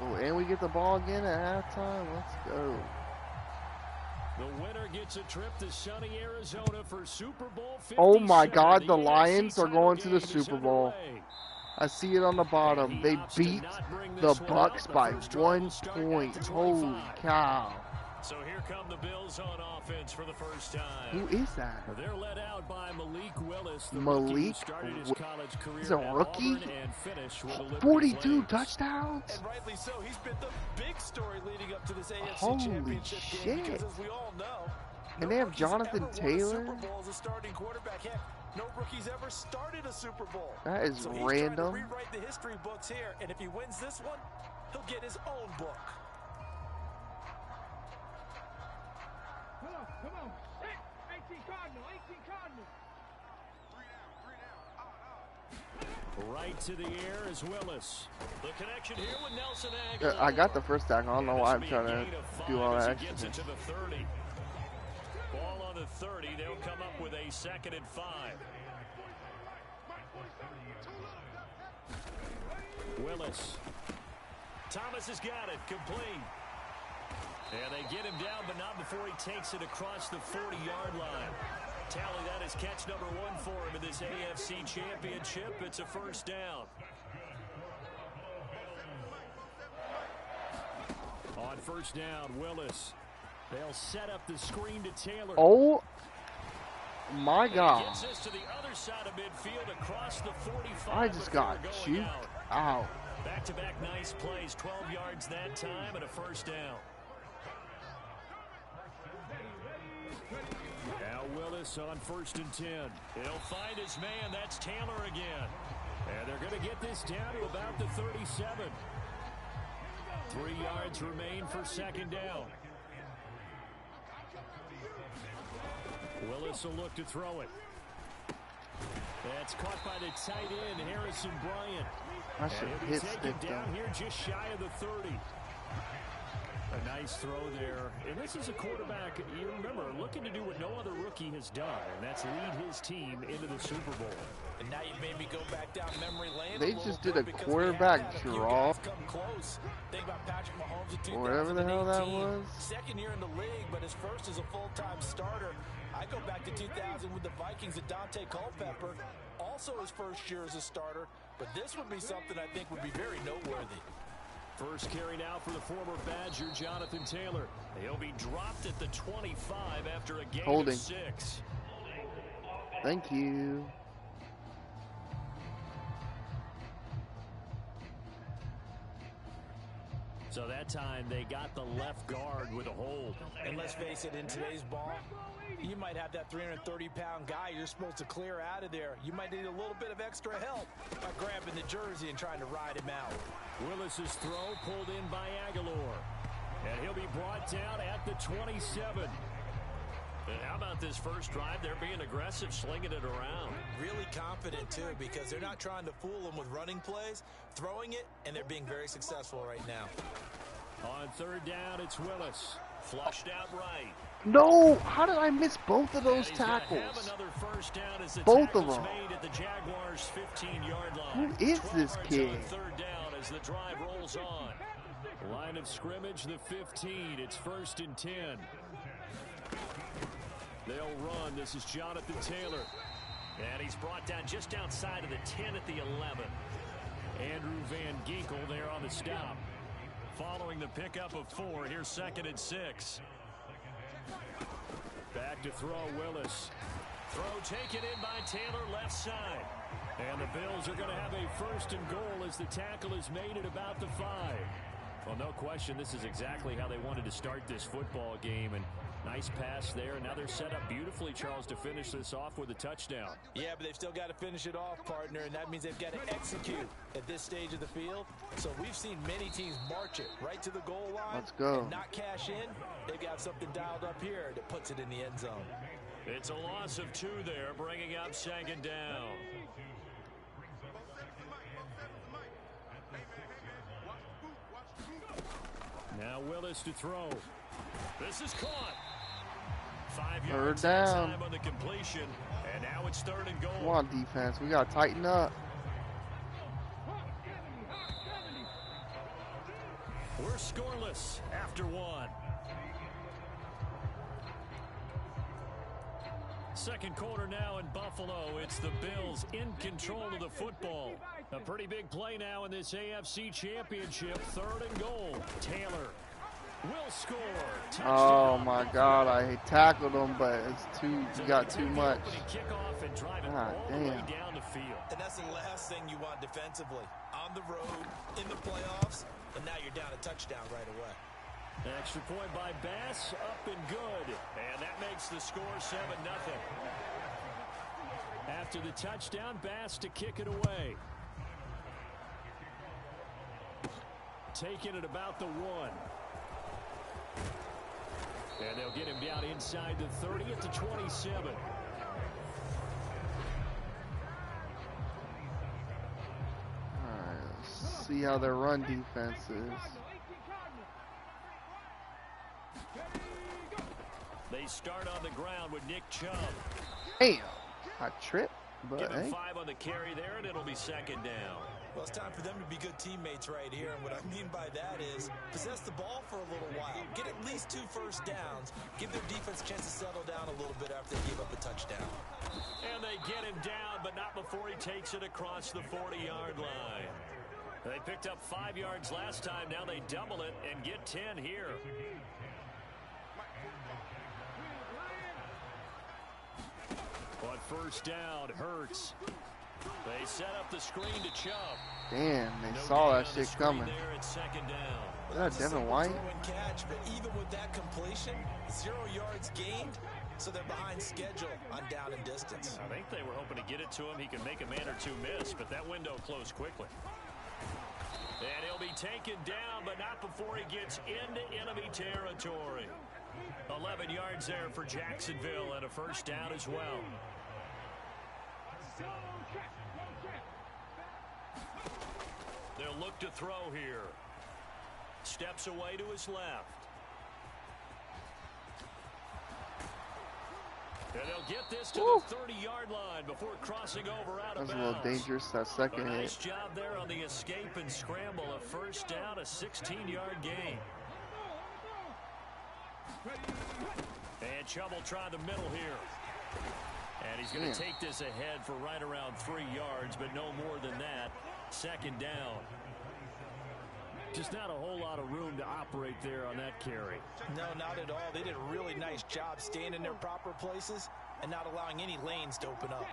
Oh, and we get the ball again at halftime. Let's go. The winner gets a trip to sunny Arizona for Super Bowl 57. Oh my God, the AFC Lions are title going to the game is Super Bowl. underway. I see it on the bottom. And he They opts to beat not bring the this one out. Bucks The by first drive 1 will start at point. the Holy 25. cow. So here come the Bills on offense for the first time. Who is that? They're led out by Malik Willis, the Malik rookie who started his college career He's a at rookie? Auburn and finished with the Liberty 42 Flames. touchdowns? And rightly so. He's been the big story leading up to this AFC Holy Championship game shit. because, as we all know, And they have rookie's Jonathan ever Taylor? won a Super Bowl as a starting quarterback. Heck, no rookie's ever started a Super Bowl. That is so he's random. trying to rewrite the history books here, and if he wins this one, he'll get his own book. Come on. 18 Cardinal, 18 Cardinal. Right to the air is Willis. The connection here with Nelson Yeah, Aguilar. I got the first tackle. I don't know why I'm This will trying be a to gain of 5 do all as that he gets extra. it to the 30. Ball on the 30. They'll come up with a 2nd and 5. Willis. Thomas has got it. Complete. And they get him down, but not before he takes it across the 40-yard line. Tally that is catch number 1 for him in this AFC Championship. It's a first down. On first down, Willis. They'll set up the screen to Taylor. Oh, my God. Gets this to the other side of midfield across the 45. I just got juked out. Back-to-back nice plays, 12 yards that time and a first down. Now Willis on 1st and 10. He'll find his man. That's Taylor again. And they're going to get this down to about the 37. 3 yards remain for second down. Willis will look to throw it. That's caught by the tight end, Harrison Bryant. I should hit stick down here just shy of the 30. A nice throw there. And this is a quarterback, you remember, looking to do what no other rookie has done, and that's lead his team into the Super Bowl. And now you've made me go back down memory lane. They just did a quarterback draw. Think about Patrick Mahomes in 2018. Whatever the hell that was. Second year in the league, but his first as a full-time starter. I go back to 2000 with the Vikings and Dante Culpepper. Also his first year as a starter. But this would be something I think would be very noteworthy. First carry now for the former Badger, Jonathan Taylor. He'll be dropped at the 25 after a gain of 6. Thank you. So that time they got the left guard with a hold. And let's face it, in today's ball, you might have that 330-pound guy you're supposed to clear out of there. You might need a little bit of extra help by grabbing the jersey and trying to ride him out. Willis's throw pulled in by Aguilar. And he'll be brought down at the 27. And how about this first drive? They're being aggressive, slinging it around. Really confident, too, because they're not trying to fool them with running plays, throwing it, and they're being very successful right now. On third down, it's Willis. Flushed out right. No! How did I miss both of those tackles? Have another first down as the both of them. made at the Jaguars' 15-yard line. Who is this kid? Third down as the drive rolls on. Line of scrimmage, the 15. It's 1st and 10. They'll run. This is Jonathan Taylor. And he's brought down just outside of the 10 at the 11. Andrew Van Ginkel there on the stop. Following the pickup of 4, here's 2nd and 6. Back to throw, Willis. Throw taken in by Taylor, left side. And the Bills are going to have a 1st and goal as the tackle is made at about the 5. Well, no question, this is exactly how they wanted to start this football game. And nice pass there. Now they're set up beautifully, Charles, to finish this off with a touchdown. Yeah, but they've still got to finish it off, partner, and that means they've got to execute at this stage of the field. So we've seen many teams march it right to the goal line. Let's go. And not cash in. They've got something dialed up here that puts it in the end zone. It's a loss of 2 there, bringing up 2nd down. Now Willis to throw. This is caught. 5 yards down. Time on the completion, and now it's 3rd and goal. Come on, defense. We got to tighten up. We're scoreless after 1. Second quarter now in Buffalo. It's the Bills in control of the football. A pretty big play now in this AFC Championship. 3rd and goal. Taylor will score. Touchdown. Oh my God! I tackled him, but it's too. You got too much. Kickoff and drive it God all the way damn. down the field. And that's the last thing you want defensively. On the road, in the playoffs, and now you're down a touchdown right away. Extra point by Bass, up and good. And that makes the score 7-0. After the touchdown, Bass to kick it away. Taking it about the 1. And they'll get him down inside the 30 at the 27. All right, let's see how their run defense is. They start on the ground with Nick Chubb. Damn, I tripped, but Give him hey. 5 on the carry there, and it'll be 2nd down. Well, it's time for them to be good teammates right here. And what I mean by that is possess the ball for a little while. get at least 2 first downs, give their defense a chance to settle down a little bit after they give up a touchdown. And they get him down, but not before he takes it across the 40-yard line. They picked up 5 yards last time. Now they double it and get 10 here. On first down, Hurts. They set up the screen to Chubb. Damn, they saw that shit coming. There at second down. Is that Devin White? Catch, but even with that completion, 0 yards gained, so they're behind schedule on down and distance. I think they were hoping to get it to him. He could make a man or two miss, but that window closed quickly. And he'll be taken down, but not before he gets into enemy territory. 11 yards there for Jacksonville and a first down as well. They'll look to throw here. Steps away to his left. And they'll get this to the 30-yard line before crossing over out of bounds. That's a little dangerous, that second hit. Nice job there on the escape and scramble. A first down, a 16-yard gain. And Chubb will try the middle here. And he's going to take this ahead for right around 3 yards, but no more than that. Second down. Just not a whole lot of room to operate there on that carry. No, not at all. They did a really nice job staying in their proper places and not allowing any lanes to open up.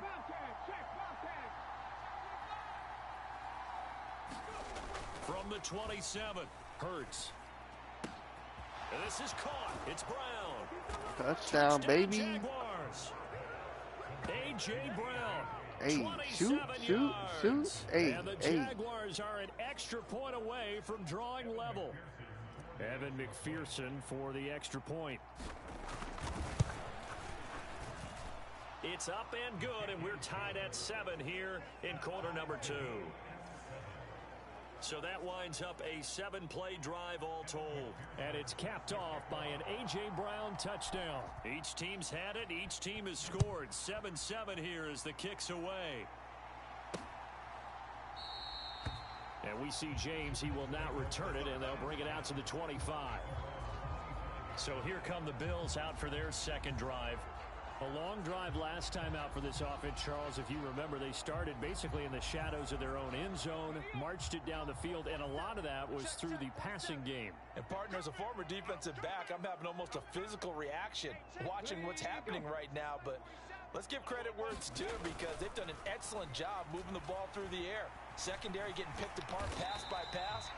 From the 27, Hurts. And this is caught. It's Brown. Touchdown, baby. Jaguars. A.J. Brown. Hey, shoot. Hey, and the Jaguars are an extra point away from drawing level. Evan McPherson for the extra point. It's up and good, and we're tied at 7 here in quarter number 2. So that winds up a 7-play drive all told. And it's capped off by an A.J. Brown touchdown. Each team's had it. Each team has scored. 7-7 here as the kick's away. And we see James. He will not return it, and they'll bring it out to the 25. So here come the Bills out for their second drive. A long drive last time out for this offense, Charles. If you remember, they started basically in the shadows of their own end zone, marched it down the field, and a lot of that was through the passing game. And partner, as a former defensive back, I'm having almost a physical reaction watching what's happening right now. But let's give credit where it's due, because they've done an excellent job moving the ball through the air. Secondary getting picked apart pass by pass.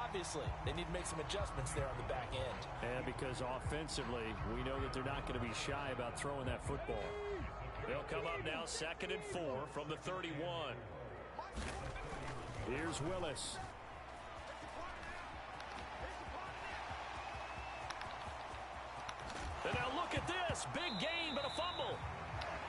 Obviously, they need to make some adjustments there on the back end. And because offensively, we know that they're not going to be shy about throwing that football. They'll come up now 2nd and 4 from the 31. Here's Willis. And now look at this. Big gain, but a fumble.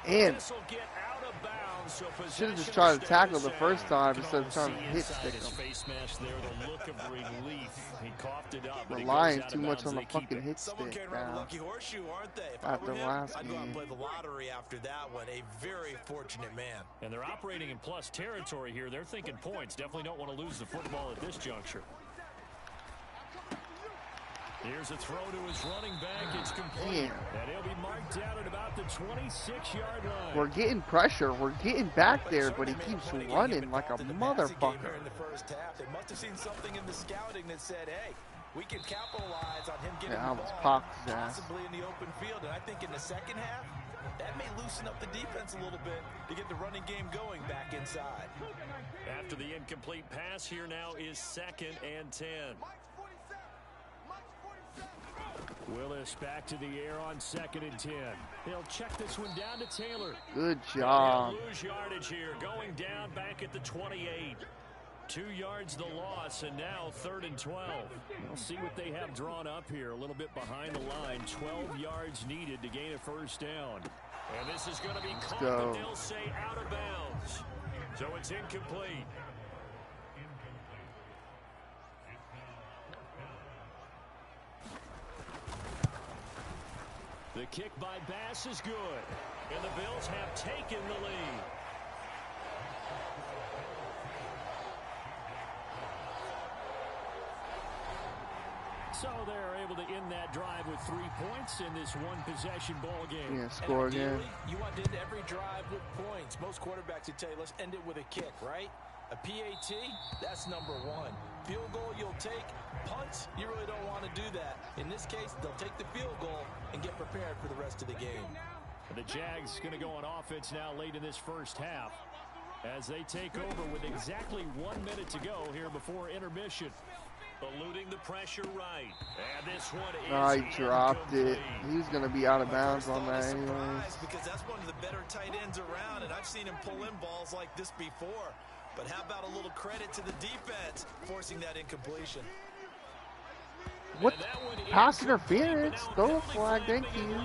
And this will get out of bounds, so should have just tried to tackle the first time instead of trying to hit stick his him. face mask there, the look of relief. He coughed it up. Relying too much on the fucking hit Someone stick can run a now. lucky horseshoe, aren't they? If After I were him, last I'd go out and game. play the lottery after that one. A very fortunate man. And they're operating in plus territory here. They're thinking points. Definitely don't want to lose the football at this juncture. Here's a throw to his running back. It's complete. And he'll be marked down at about the 26-yard line. We're getting pressure. We're getting back there, but he keeps running like a motherfucker. In the first half, they must have seen something in the scouting that said, "Hey, we can capitalize on him getting Yeah, I the almost ball, popped his ass. possibly in the open field." And I think in the second half, that may loosen up the defense a little bit to get the running game going back inside. After the incomplete pass, here now is 2nd and 10. Willis back to the air on 2nd and 10. They'll check this one down to Taylor. Good job. Lose yardage here, going down back at the 28. 2 yards the loss, and now 3rd and 12. We'll see what they have drawn up here. A little bit behind the line. 12 yards needed to gain a first down. And this is going to be caught, but they'll say out of bounds. So it's incomplete. The kick by Bass is good, and the Bills have taken the lead. So they're able to end that drive with 3 points in this one-possession ball game. Yeah, score again. You want to end every drive with points. Most quarterbacks would tell you, let's end it with a kick, right? A PAT, that's number one. Field goal you'll take. Punts, you really don't want to do that. In this case, they'll take the field goal and get prepared for the rest of the game. The Jags going to go on offense now late in this first half as they take over with exactly 1 minute to go here before intermission. Eluding the pressure right. And this one is he dropped it. He was going to be out of bounds on that anyways. Because that's one of the better tight ends around, and I've seen him pull in balls like this before. But how about a little credit to the defense forcing that incompletion? What? Pass interference? Throw a flag, thank you.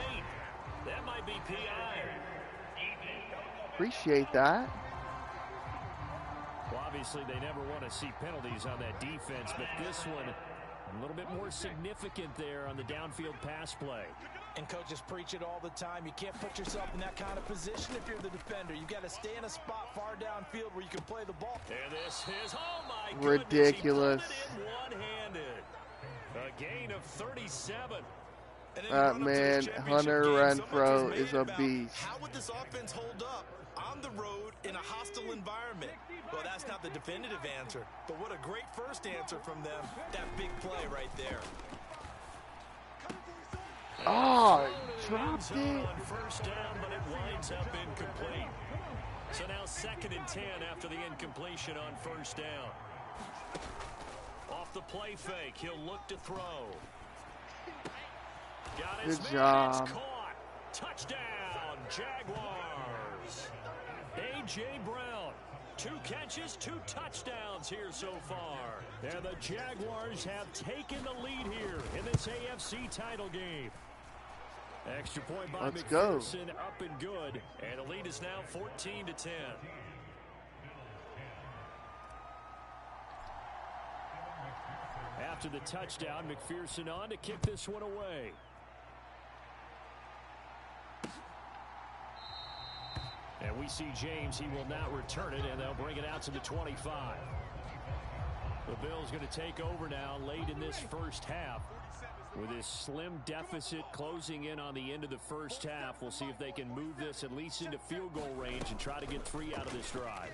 That might be PI. Appreciate that. Well, obviously, they never want to see penalties on that defense, but this one a little bit more significant there on the downfield pass play. And coaches preach it all the time. You can't put yourself in that kind of position if you're the defender. You've got to stay in a spot far downfield where you can play the ball. And this is, oh my ridiculous. Goodness, he pulled it in one-handed. A gain of 37. That man, Hunter Renfrow, is a beast. How would this offense hold up on the road in a hostile environment? Well, that's not the definitive answer, but what a great first answer from them. That big play right there. Oh, dropped it. On first down, but it winds up incomplete. So now 2nd and 10 after the incompletion on first down. Off the play fake, he'll look to throw. Got his Good job. Caught. Touchdown, Jaguars. A.J. Brown. 2 catches, 2 touchdowns here so far. And the Jaguars have taken the lead here in this AFC title game. Extra point by McPherson, up and good. And the lead is now 14-10. After the touchdown, McPherson on to kick this one away. And we see James, he will not return it, and they'll bring it out to the 25. The Bills going to take over now late in this first half. With this slim deficit closing in on the end of the first half, we'll see if they can move this at least into field goal range and try to get 3 out of this drive.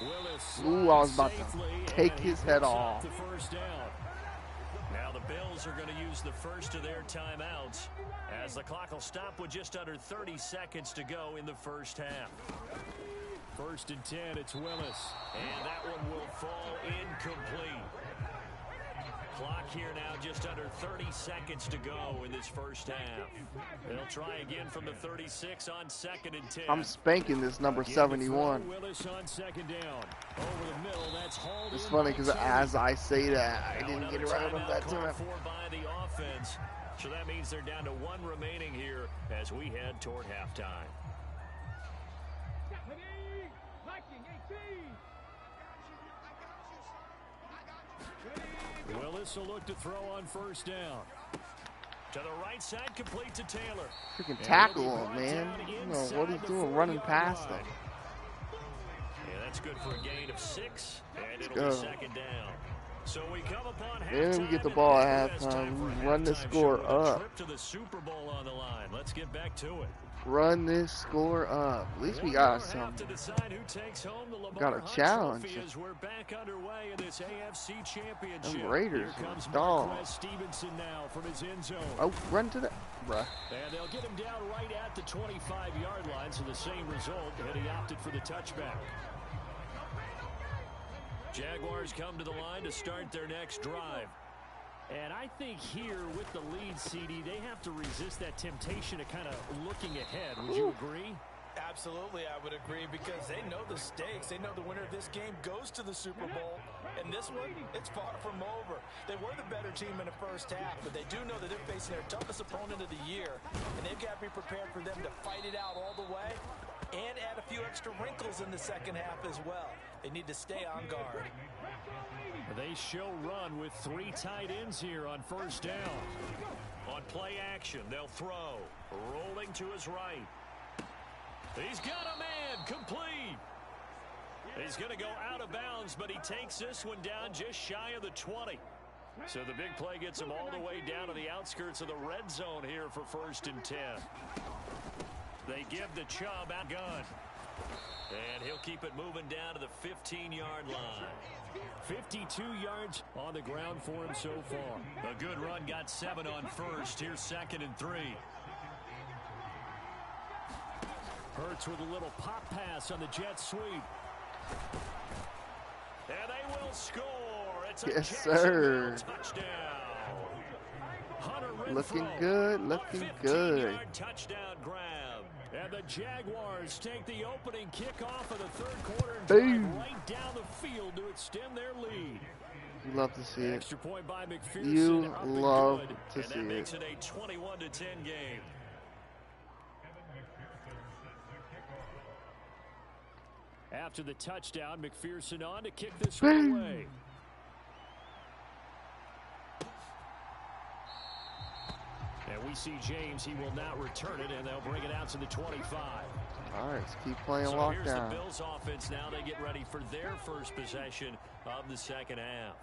Willis. Ooh, I was about to take his head off. The first down. Now the Bills are going to use the first of their timeouts as the clock will stop with just under 30 seconds to go in the first half. 1st and 10, it's Willis. And that one will fall incomplete. Clock here now just under 30 seconds to go in this first half. They'll try again from the 36 on 2nd and 10. I'm spanking this number 71. Willis on 2nd down. Over the middle, that's hauled. It's funny because as I say that, I didn't get it right on that time. By the offense. So that means they're down to 1 remaining here as we head toward halftime. Willis will look to throw on first down. To the right side, complete to Taylor. Freaking tackle him, man. I don't know what he's doing running past him. Yeah, that's good for a gain of 6, and it'll be 2nd down. So we come upon halftime. Then we get the ball at halftime. We run the score up. Trip to the Super Bowl on the line. Let's get back to it. Run this score up. At least we got some. Got a challenge. We're back underway in this AFC Championship. Them Raiders are dogs. Stevenson now from his end zone. Oh, run to the bruh. And they'll get him down right at the 25-yard line, so the same result, and he opted for the touchback. Jaguars come to the line to start their next drive. And I think here with the lead, CD, they have to resist that temptation of kind of looking ahead. Would you agree? Absolutely, I would agree, because they know the stakes. They know the winner of this game goes to the Super Bowl. And this one, it's far from over. They were the better team in the first half, but they do know that they're facing their toughest opponent of the year. And they've got to be prepared for them to fight it out all the way and add a few extra wrinkles in the second half as well. They need to stay on guard. They show run with 3 tight ends here on first down. On play action, they'll throw. Rolling to his right. He's got a man, complete. He's going to go out of bounds, but he takes this one down just shy of the 20. So the big play gets him all the way down to the outskirts of the red zone here for 1st and 10. They give the Chubb out gun. And he'll keep it moving down to the 15-yard line. 52 yards on the ground for him so far. A good run, got 7 on 1st. Here's 2nd and 3. Hurts with a little pop pass on the jet sweep. And they will score. It's a yes, sir. Touchdown. Looking good, looking good. Touchdown grab. And the Jaguars take the opening kickoff of the 3rd quarter and drive right down the field to extend their lead. You love to see it. Extra point by McPherson. You love to see it. And that makes it a 21-10 game. After the touchdown, McPherson on to kick this one away. And we see James. He will not return it, and they'll bring it out to the 25. All right, let's keep playing so lockdown. Here's the Bills offense now. They get ready for their first possession of the 2nd half.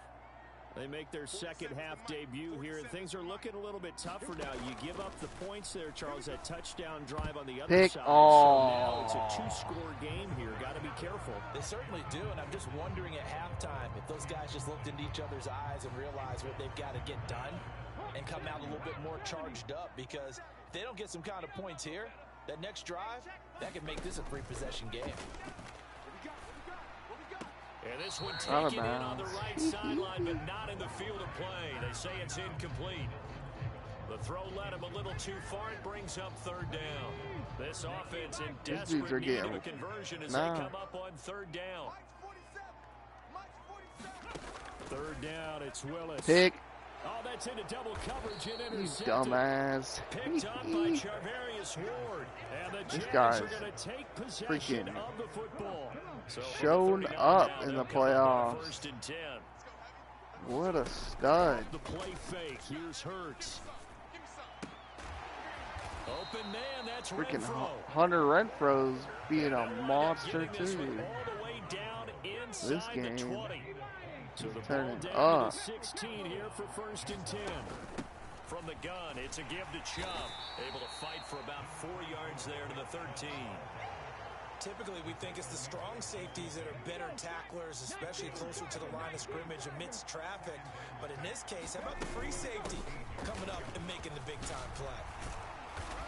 They make their 2nd half debut here, and things are looking a little bit tougher now. You give up the points there, Charles, that touchdown drive on the other side. So now it's a 2-score game here. Got to be careful. They certainly do, and I'm just wondering at halftime if those guys just looked into each other's eyes and realized what they've got to get done and come out a little bit more charged up, because if they don't get some kind of points here, that next drive, that could make this a 3-possession game. And this one taken in on the right sideline, but not in the field of play. They say it's incomplete. The throw led him a little too far. It brings up 3rd down. This offense in desperate need of a conversion as they come up on 3rd down. 3rd down, it's Willis. Pick. Oh, that's into double coverage and intercepted. You dumbass. Picked up by Charvarius Ward. And the Jags are going to take possession of the football. So shown up in the playoffs. 1st and 10. What a stud. The play fake. Here's Hurts. Open man, that's freaking Renfro. Hunter Renfro's being a monster too. This one all the way down inside This game. the 20. So the turning ball down up. to 16 here for 1st and 10. From the gun, it's a give to Chubb. Able to fight for about 4 yards there to the 13. Typically, we think it's the strong safeties that are better tacklers, especially closer to the line of scrimmage amidst traffic. But in this case, how about the free safety coming up and making the big-time play?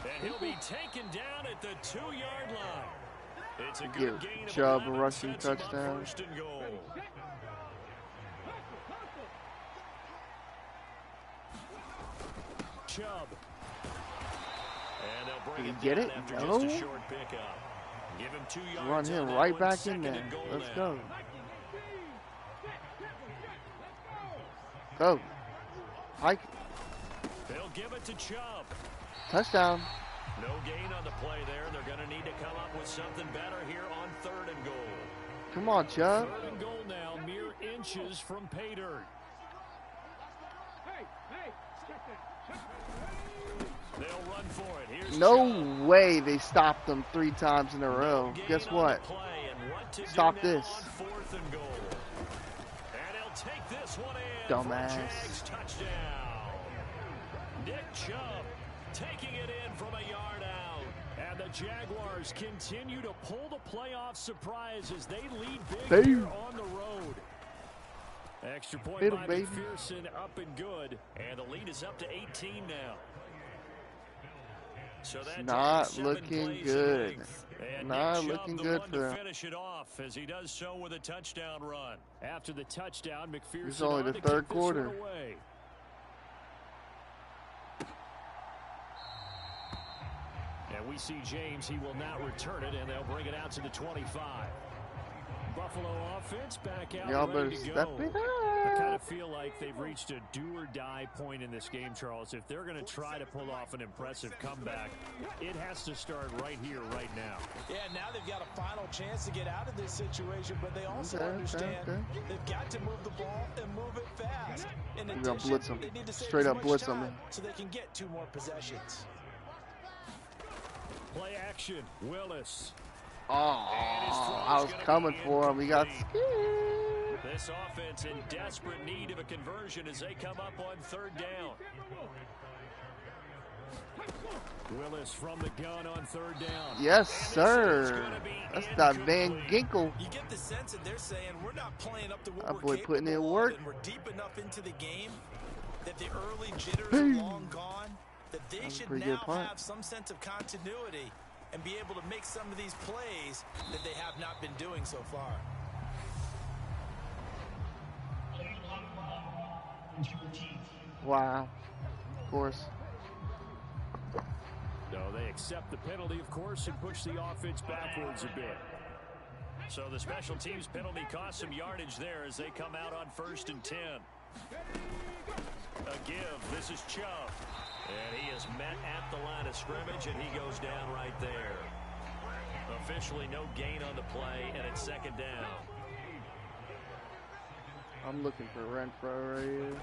And he'll be taken down at the 2-yard line. It's a Give good gain of Chubb a 11, rushing sets him up touchdown. 1st and goal. Chubb. And they'll bring Did he get down it? after No. just a short pickup. Give him 2 yards. Run him on that right one, back 2nd in there. and goal Let's now. go. Go. Hike. They'll give it to Chubb. Touchdown. No gain on the play there. They're going to need to come up with something better here on 3rd and goal. Come on, Chubb. 3rd and goal now, mere inches from pay dirt. They'll run for it. Here's No Chubb. way they stopped them 3 times in a row. Gain Guess on what? the play, and what to Stop do now this. on 4th and goal. And he'll take this one in. Dumbass. For a Jags touchdown. Nick Chubb taking it in from a yard out. And the Jaguars continue to pull the playoff surprise as they lead big here on the road. Extra point by McPherson, up and good. And the lead is up to 18 now. So that's not looking good. Not looking good for them. Finish it off as he does so with a touchdown run. After the touchdown, McPherson It's only the 3rd quarter. And we see James. He will not return it, and they'll bring it out to the 25. Buffalo offense back out. Y'all better ready to step go. it I kind up. of feel like they've reached a do-or-die point in this game, Charles. If they're going to try to pull off an impressive comeback, it has to start right here, right now. Yeah, now they've got a final chance to get out of this situation, but they also understand they've got to move the ball and move it fast. In We're gonna addition, blitz them. they need to save Straight as up much blitz time them. so they can get 2 more possessions. Play action. Willis. Oh, I was coming for him. He got scared. This offense in desperate need of a conversion as they come up on third down. Willis from the gun on third down. Yes, sir. That's not Van Ginkel. You get the sense that they're saying we're not playing up to what That we're boy capable putting in of, work. and we're deep enough into the game that the early jitters are long gone, that they should now have some sense of continuity and be able to make some of these plays that they have not been doing so far. Wow. Of course. No, they accept the penalty, of course, and push the offense backwards a bit. So the special teams penalty cost some yardage there as they come out on 1st and 10. A give. This is Chubb. And he is met at the line of scrimmage, and he goes down right there. Officially no gain on the play, and it's 2nd down. I'm looking for Renfro right here.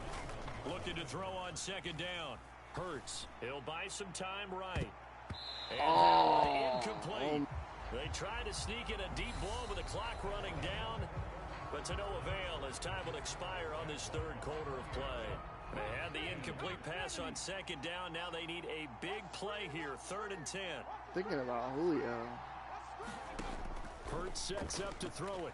Looking to throw on 2nd down. Hurts. He'll buy some time right. And incomplete. They try to sneak in a deep ball with the clock running down, but to no avail as time will expire on this 3rd quarter of play. They had the incomplete pass on 2nd down. Now they need a big play here, 3rd and 10. Thinking about Julio. Hurts sets up to throw it.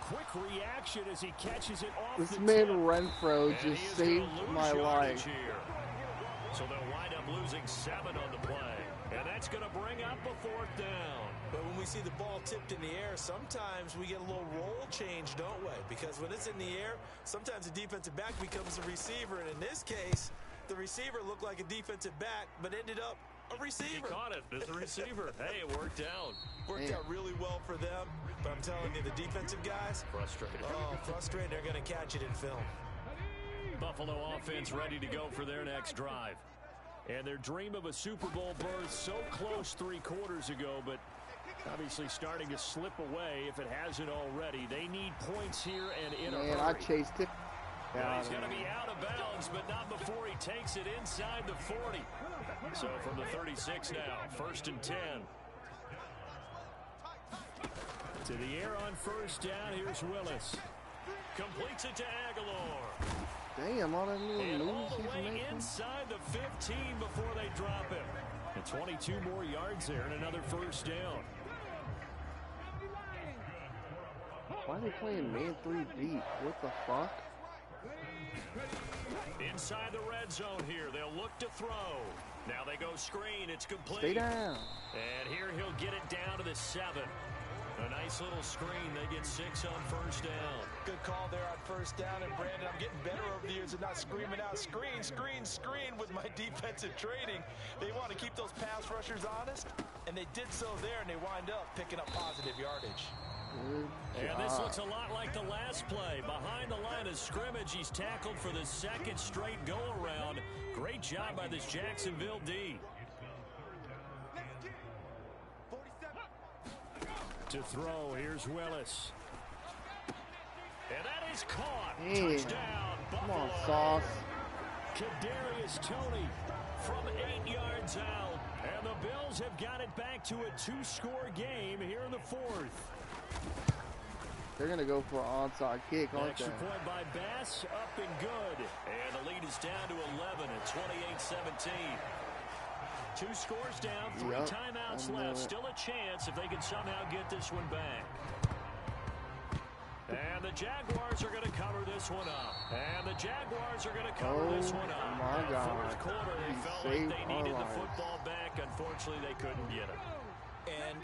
Quick reaction as he catches it off this the man tip. Renfro just saved my life. Here. So they'll wind up losing 7 on the play. And that's going to bring up a 4th down. But when we see the ball tipped in the air, sometimes we get a little roll change, don't we? Because when it's in the air, sometimes the defensive back becomes a receiver. And in this case, the receiver looked like a defensive back, but ended up a receiver. He caught it as a receiver. Hey, it worked out. Worked out really well for them. But I'm telling you, the defensive guys, frustrated. Oh, frustrated. They're going to catch it in film. Buffalo offense ready to go for their next drive. And their dream of a Super Bowl berth so close 3 quarters ago, but obviously starting to slip away if it hasn't already. They need points here and in a hurry. I chased it. He's going to be out of bounds, but not before he takes it inside the 40. So from the 36 now, 1st and 10. To the air on 1st down, here's Willis. Completes it to Aguilar. Damn, all that little And all moves the he's way making. inside the 15 before they drop him. And 22 more yards there and another 1st down. Why are they playing man 3 deep? What the fuck? Inside the red zone here. They'll look to throw. Now they go screen. It's complete. Stay down. And here he'll get it down to the 7. A nice little screen. They get 6 on 1st down. Good call there on 1st down. And Brandon, I'm getting better over the years of not screaming out screen, screen, screen with my defensive training. They want to keep those pass rushers honest, and they did so there, and they wind up picking up positive yardage. And this looks a lot like the last play. Behind the line of scrimmage, he's tackled for the 2nd straight go-around. Great job by this Jacksonville D. To throw, here's Willis. And that is caught. Damn. Touchdown, Come on, Buffalo. Sauce. Kadarius Toney from 8 yards out. And the Bills have got it back to a 2-score game here in the 4th. They're going to go for an onside kick, aren't they? Extra point by Bass, up and good. And the lead is down to 11 at 28-17. 2 scores down, 3 timeouts left. Still a chance if they can somehow get this one back. And the Jaguars are going to cover this one up. And the Jaguars are going to cover this one up. My God. 4th quarter, they felt like they needed the football back. Unfortunately, they couldn't get it. And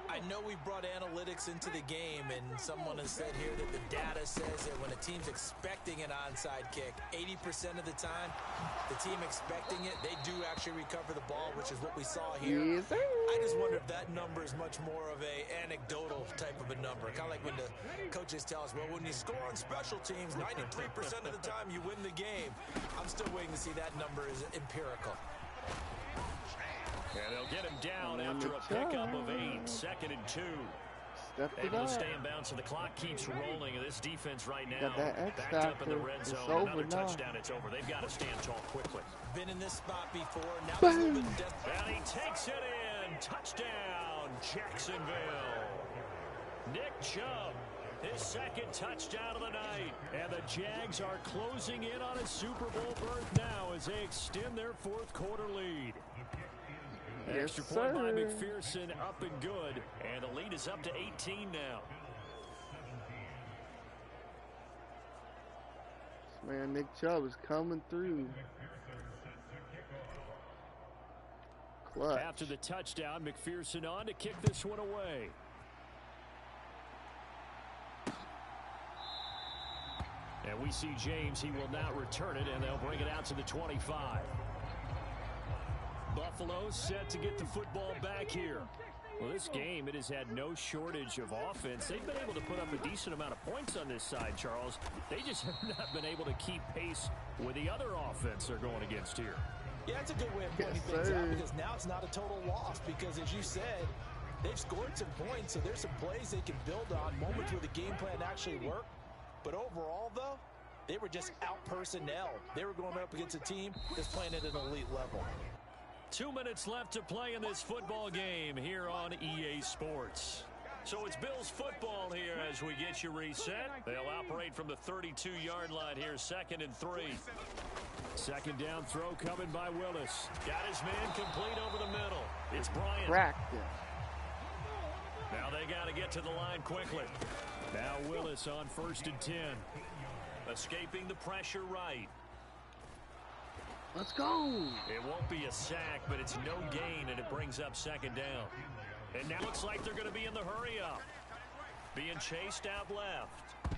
I know we brought analytics into the game, and someone has said here that the data says that when a team's expecting an onside kick, 80% of the time, the team expecting it, they do actually recover the ball, which is what we saw here. Yes, sir. I just wonder if that number is much more of a anecdotal type of a number. Kind of like when the coaches tell us, well, when you score on special teams, 93% of the time you win the game. I'm still waiting to see that number is empirical. And they'll get him down after a pickup of 8, 2nd and 2. Stepped it Able to up. stay in bounds, so the clock keeps rolling. And this defense right now Got that X backed up in the factor. red It's zone. over Another now. touchdown, it's over. They've got to stand tall quickly. Been in this spot before. Now there's a little bit of death. And he takes it in. And touchdown, Jacksonville. Nick Chubb, his second touchdown of the night. And the Jags are closing in on a Super Bowl berth now as they extend their fourth quarter lead. Yes, Extra point by sir. McPherson, up and good. And the lead is up to 18 now. Man, Nick Chubb is coming through. Clutch. After the touchdown, McPherson on to kick this one away. And we see James. He will not return it, and they'll bring it out to the 25. Buffalo set to get the football back here. Well, this game, it has had no shortage of offense. They've been able to put up a decent amount of points on this side, Charles. They just have not been able to keep pace with the other offense they're going against here. Yeah, it's a good way of pointing things out because now it's not a total loss because, as you said, they've scored some points, so there's some plays they can build on, moments where the game plan actually worked. But overall, though, they were just out-personnel. They were going up against a team that's playing at an elite level. 2 minutes left to play in this football game here on EA Sports. So it's Bills football here as we get you reset. They'll operate from the 32-yard line here, 2nd and 3. Second down throw coming by Willis. Got his man complete over the middle. It's Bryant. Cracked it. Now they got to get to the line quickly. Now Willis on 1st and 10. Escaping the pressure right. Let's go. It won't be a sack, but it's no gain, and it brings up 2nd down. And now looks like they're going to be in the hurry up. Being chased out left.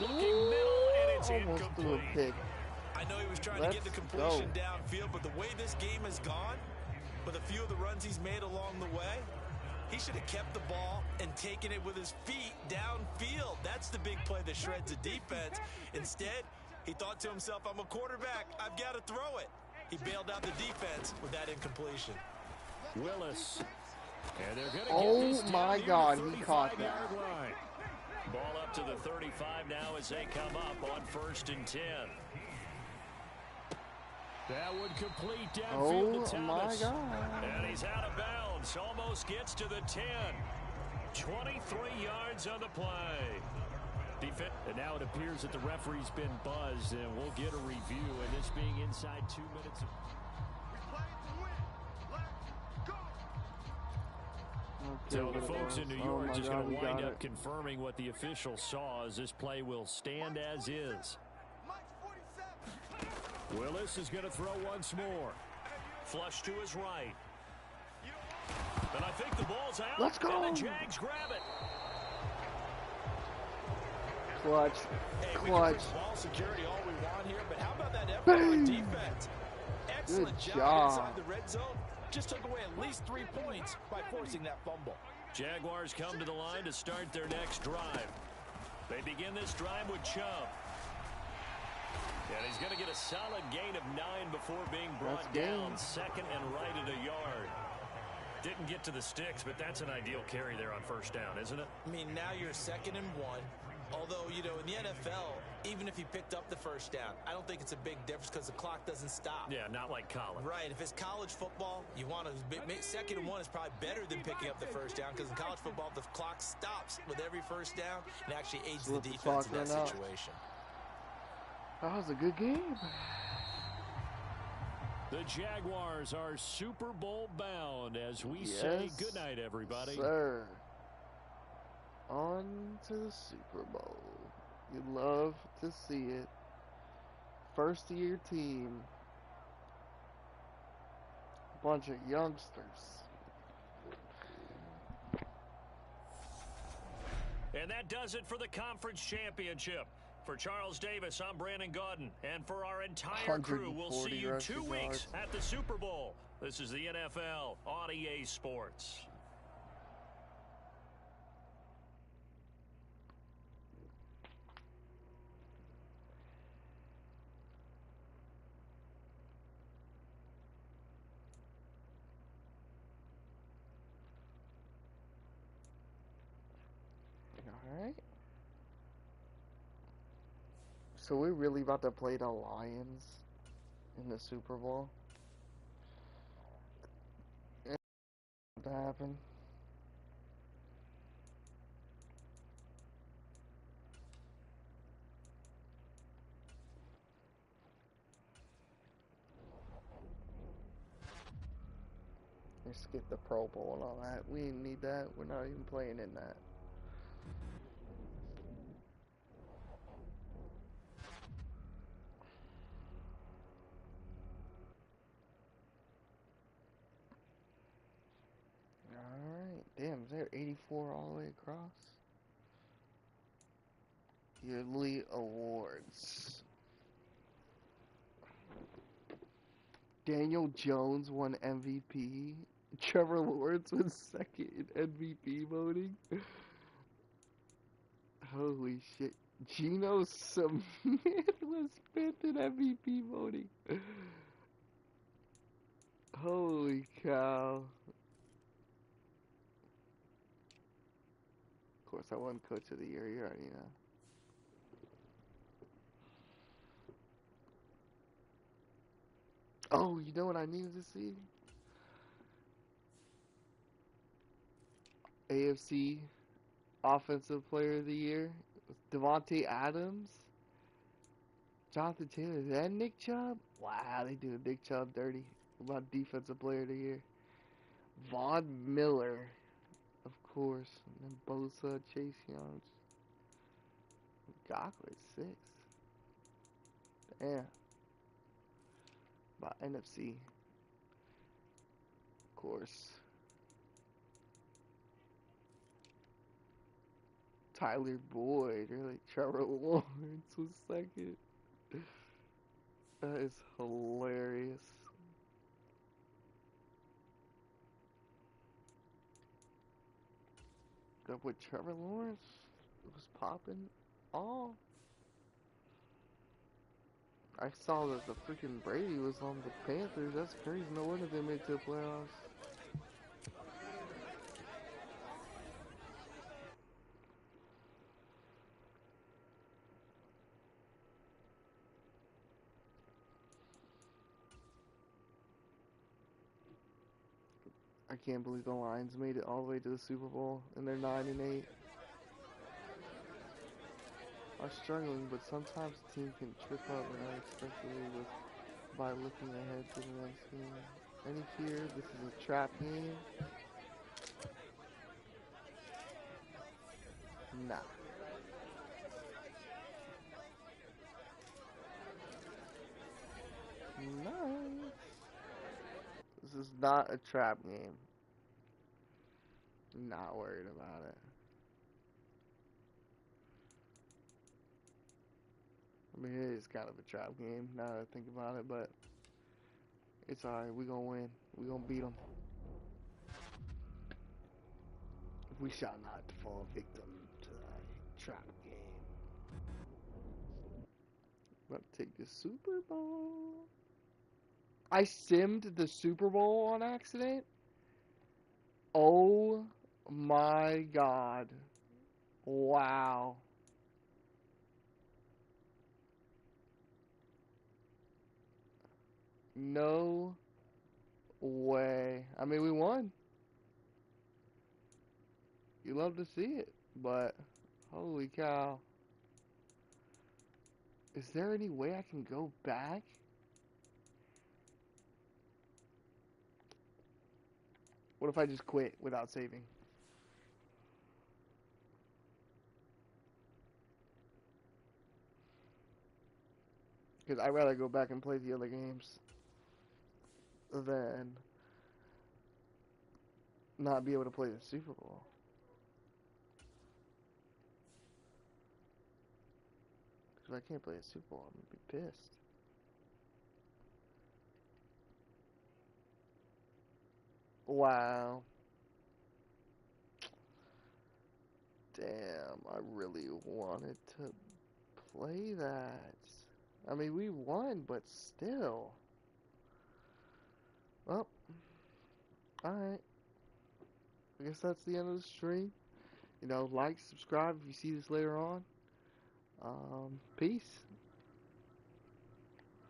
Looking middle, and it's Almost threw a incomplete. pick. I know he was trying to get the completion downfield, but the way this game has gone, with a few of the runs he's made along the way, he should have kept the ball and taken it with his feet downfield. That's the big play that shreds the defense. Instead, he thought to himself, I'm a quarterback. I've got to throw it. He bailed out the defense with that incompletion. Willis. And they're going to get this Oh, my down God, near the he caught 35-yard line. Ball up to the 35 now as they come up on 1st and 10. That would complete downfield to Thomas. Oh, my God. And he's out of bounds. Almost gets to the 10. 23 yards on the play. And now it appears that the referee's been buzzed, and we'll get a review. And this being inside 2 minutes. So the folks in New York just going to wind up confirming what the official saw, as this play will stand as is. Willis is going to throw once more. Flush to his right. And I think the ball's out. Let's go. And the Jags grab it. Clutch. Hey, we Clutch. can ball security all we want here, but how about that effort on defense? Excellent job inside the red zone. Just took away at least 3 points by forcing that fumble. Jaguars come to the line to start their next drive. They begin this drive with Chubb. And he's going to get a solid gain of 9 before being brought down 2nd and right at a yard. Didn't get to the sticks, but that's an ideal carry there on 1st down, isn't it? I mean, now you're 2nd and 1. Although, you know, in the NFL, even if you picked up the 1st down, I don't think it's a big difference because the clock doesn't stop. Yeah, not like college. Right. If it's college football, you want to make 2nd and 1 is probably better than picking up the 1st down because in college football, the clock stops with every 1st down and actually aids the defense in that situation. That was a good game. The Jaguars are Super Bowl bound as we say goodnight, everybody. Sir. On to the Super Bowl. You love to see it. First-year team. Bunch of youngsters. And that does it for the conference championship. For Charles Davis, I'm Brandon Gaudin. And for our entire crew, we'll see you 2 weeks at the Super Bowl. This is the NFL on EA Sports. Alright. So we're really about to play the Lions in the Super Bowl? What happened? Let's get the Pro Bowl and all that. We didn't need that. We're not even playing in that. Alright. Damn, is there 84 all the way across? Yearly awards. Daniel Jones won MVP. Trevor Lawrence was second in MVP voting. Holy shit. Geno Smith was fifth in MVP voting. Holy cow. Of course, I won Coach of the Year. You already know. Oh, you know what I needed to see? AFC Offensive Player of the Year. Devontae Adams. Jonathan Taylor. And Nick Chubb. Wow, they do Nick Chubb dirty. What about Defensive Player of the Year? Von Miller. Of course. And then Bosa, Chase Young. Gakwe, 6. Damn. About NFC. Of course. Tyler Boyd. Really? Trevor Lawrence was second. That is hilarious. Got with Trevor Lawrence was popping. Oh. I saw that the freaking Brady was on the Panthers. That's crazy. No wonder they made it to the playoffs. I can't believe the Lions made it all the way to the Super Bowl and they're 9-8. Are struggling, but sometimes the team can trip up and unexpectedly by looking ahead to the next game. Any fear? This is a trap game? Nah. Nice. This is not a trap game. Not worried about it. I mean, it is kind of a trap game now that I think about it, but it's alright. We're going to win. We're going to beat them. We shall not fall victim to a trap game. About to take the Super Bowl. I simmed the Super Bowl on accident. Oh my god. Wow. No way. I mean, we won. You love to see it, but holy cow. Is there any way I can go back? What if I just quit without saving? Because I'd rather go back and play the other games than not be able to play the Super Bowl. Because if I can't play the Super Bowl, I'm going to be pissed. Wow. Damn, I really wanted to play that. I mean, we won, but still. Well, alright. I guess that's the end of the stream. You know, like, subscribe if you see this later on. Peace.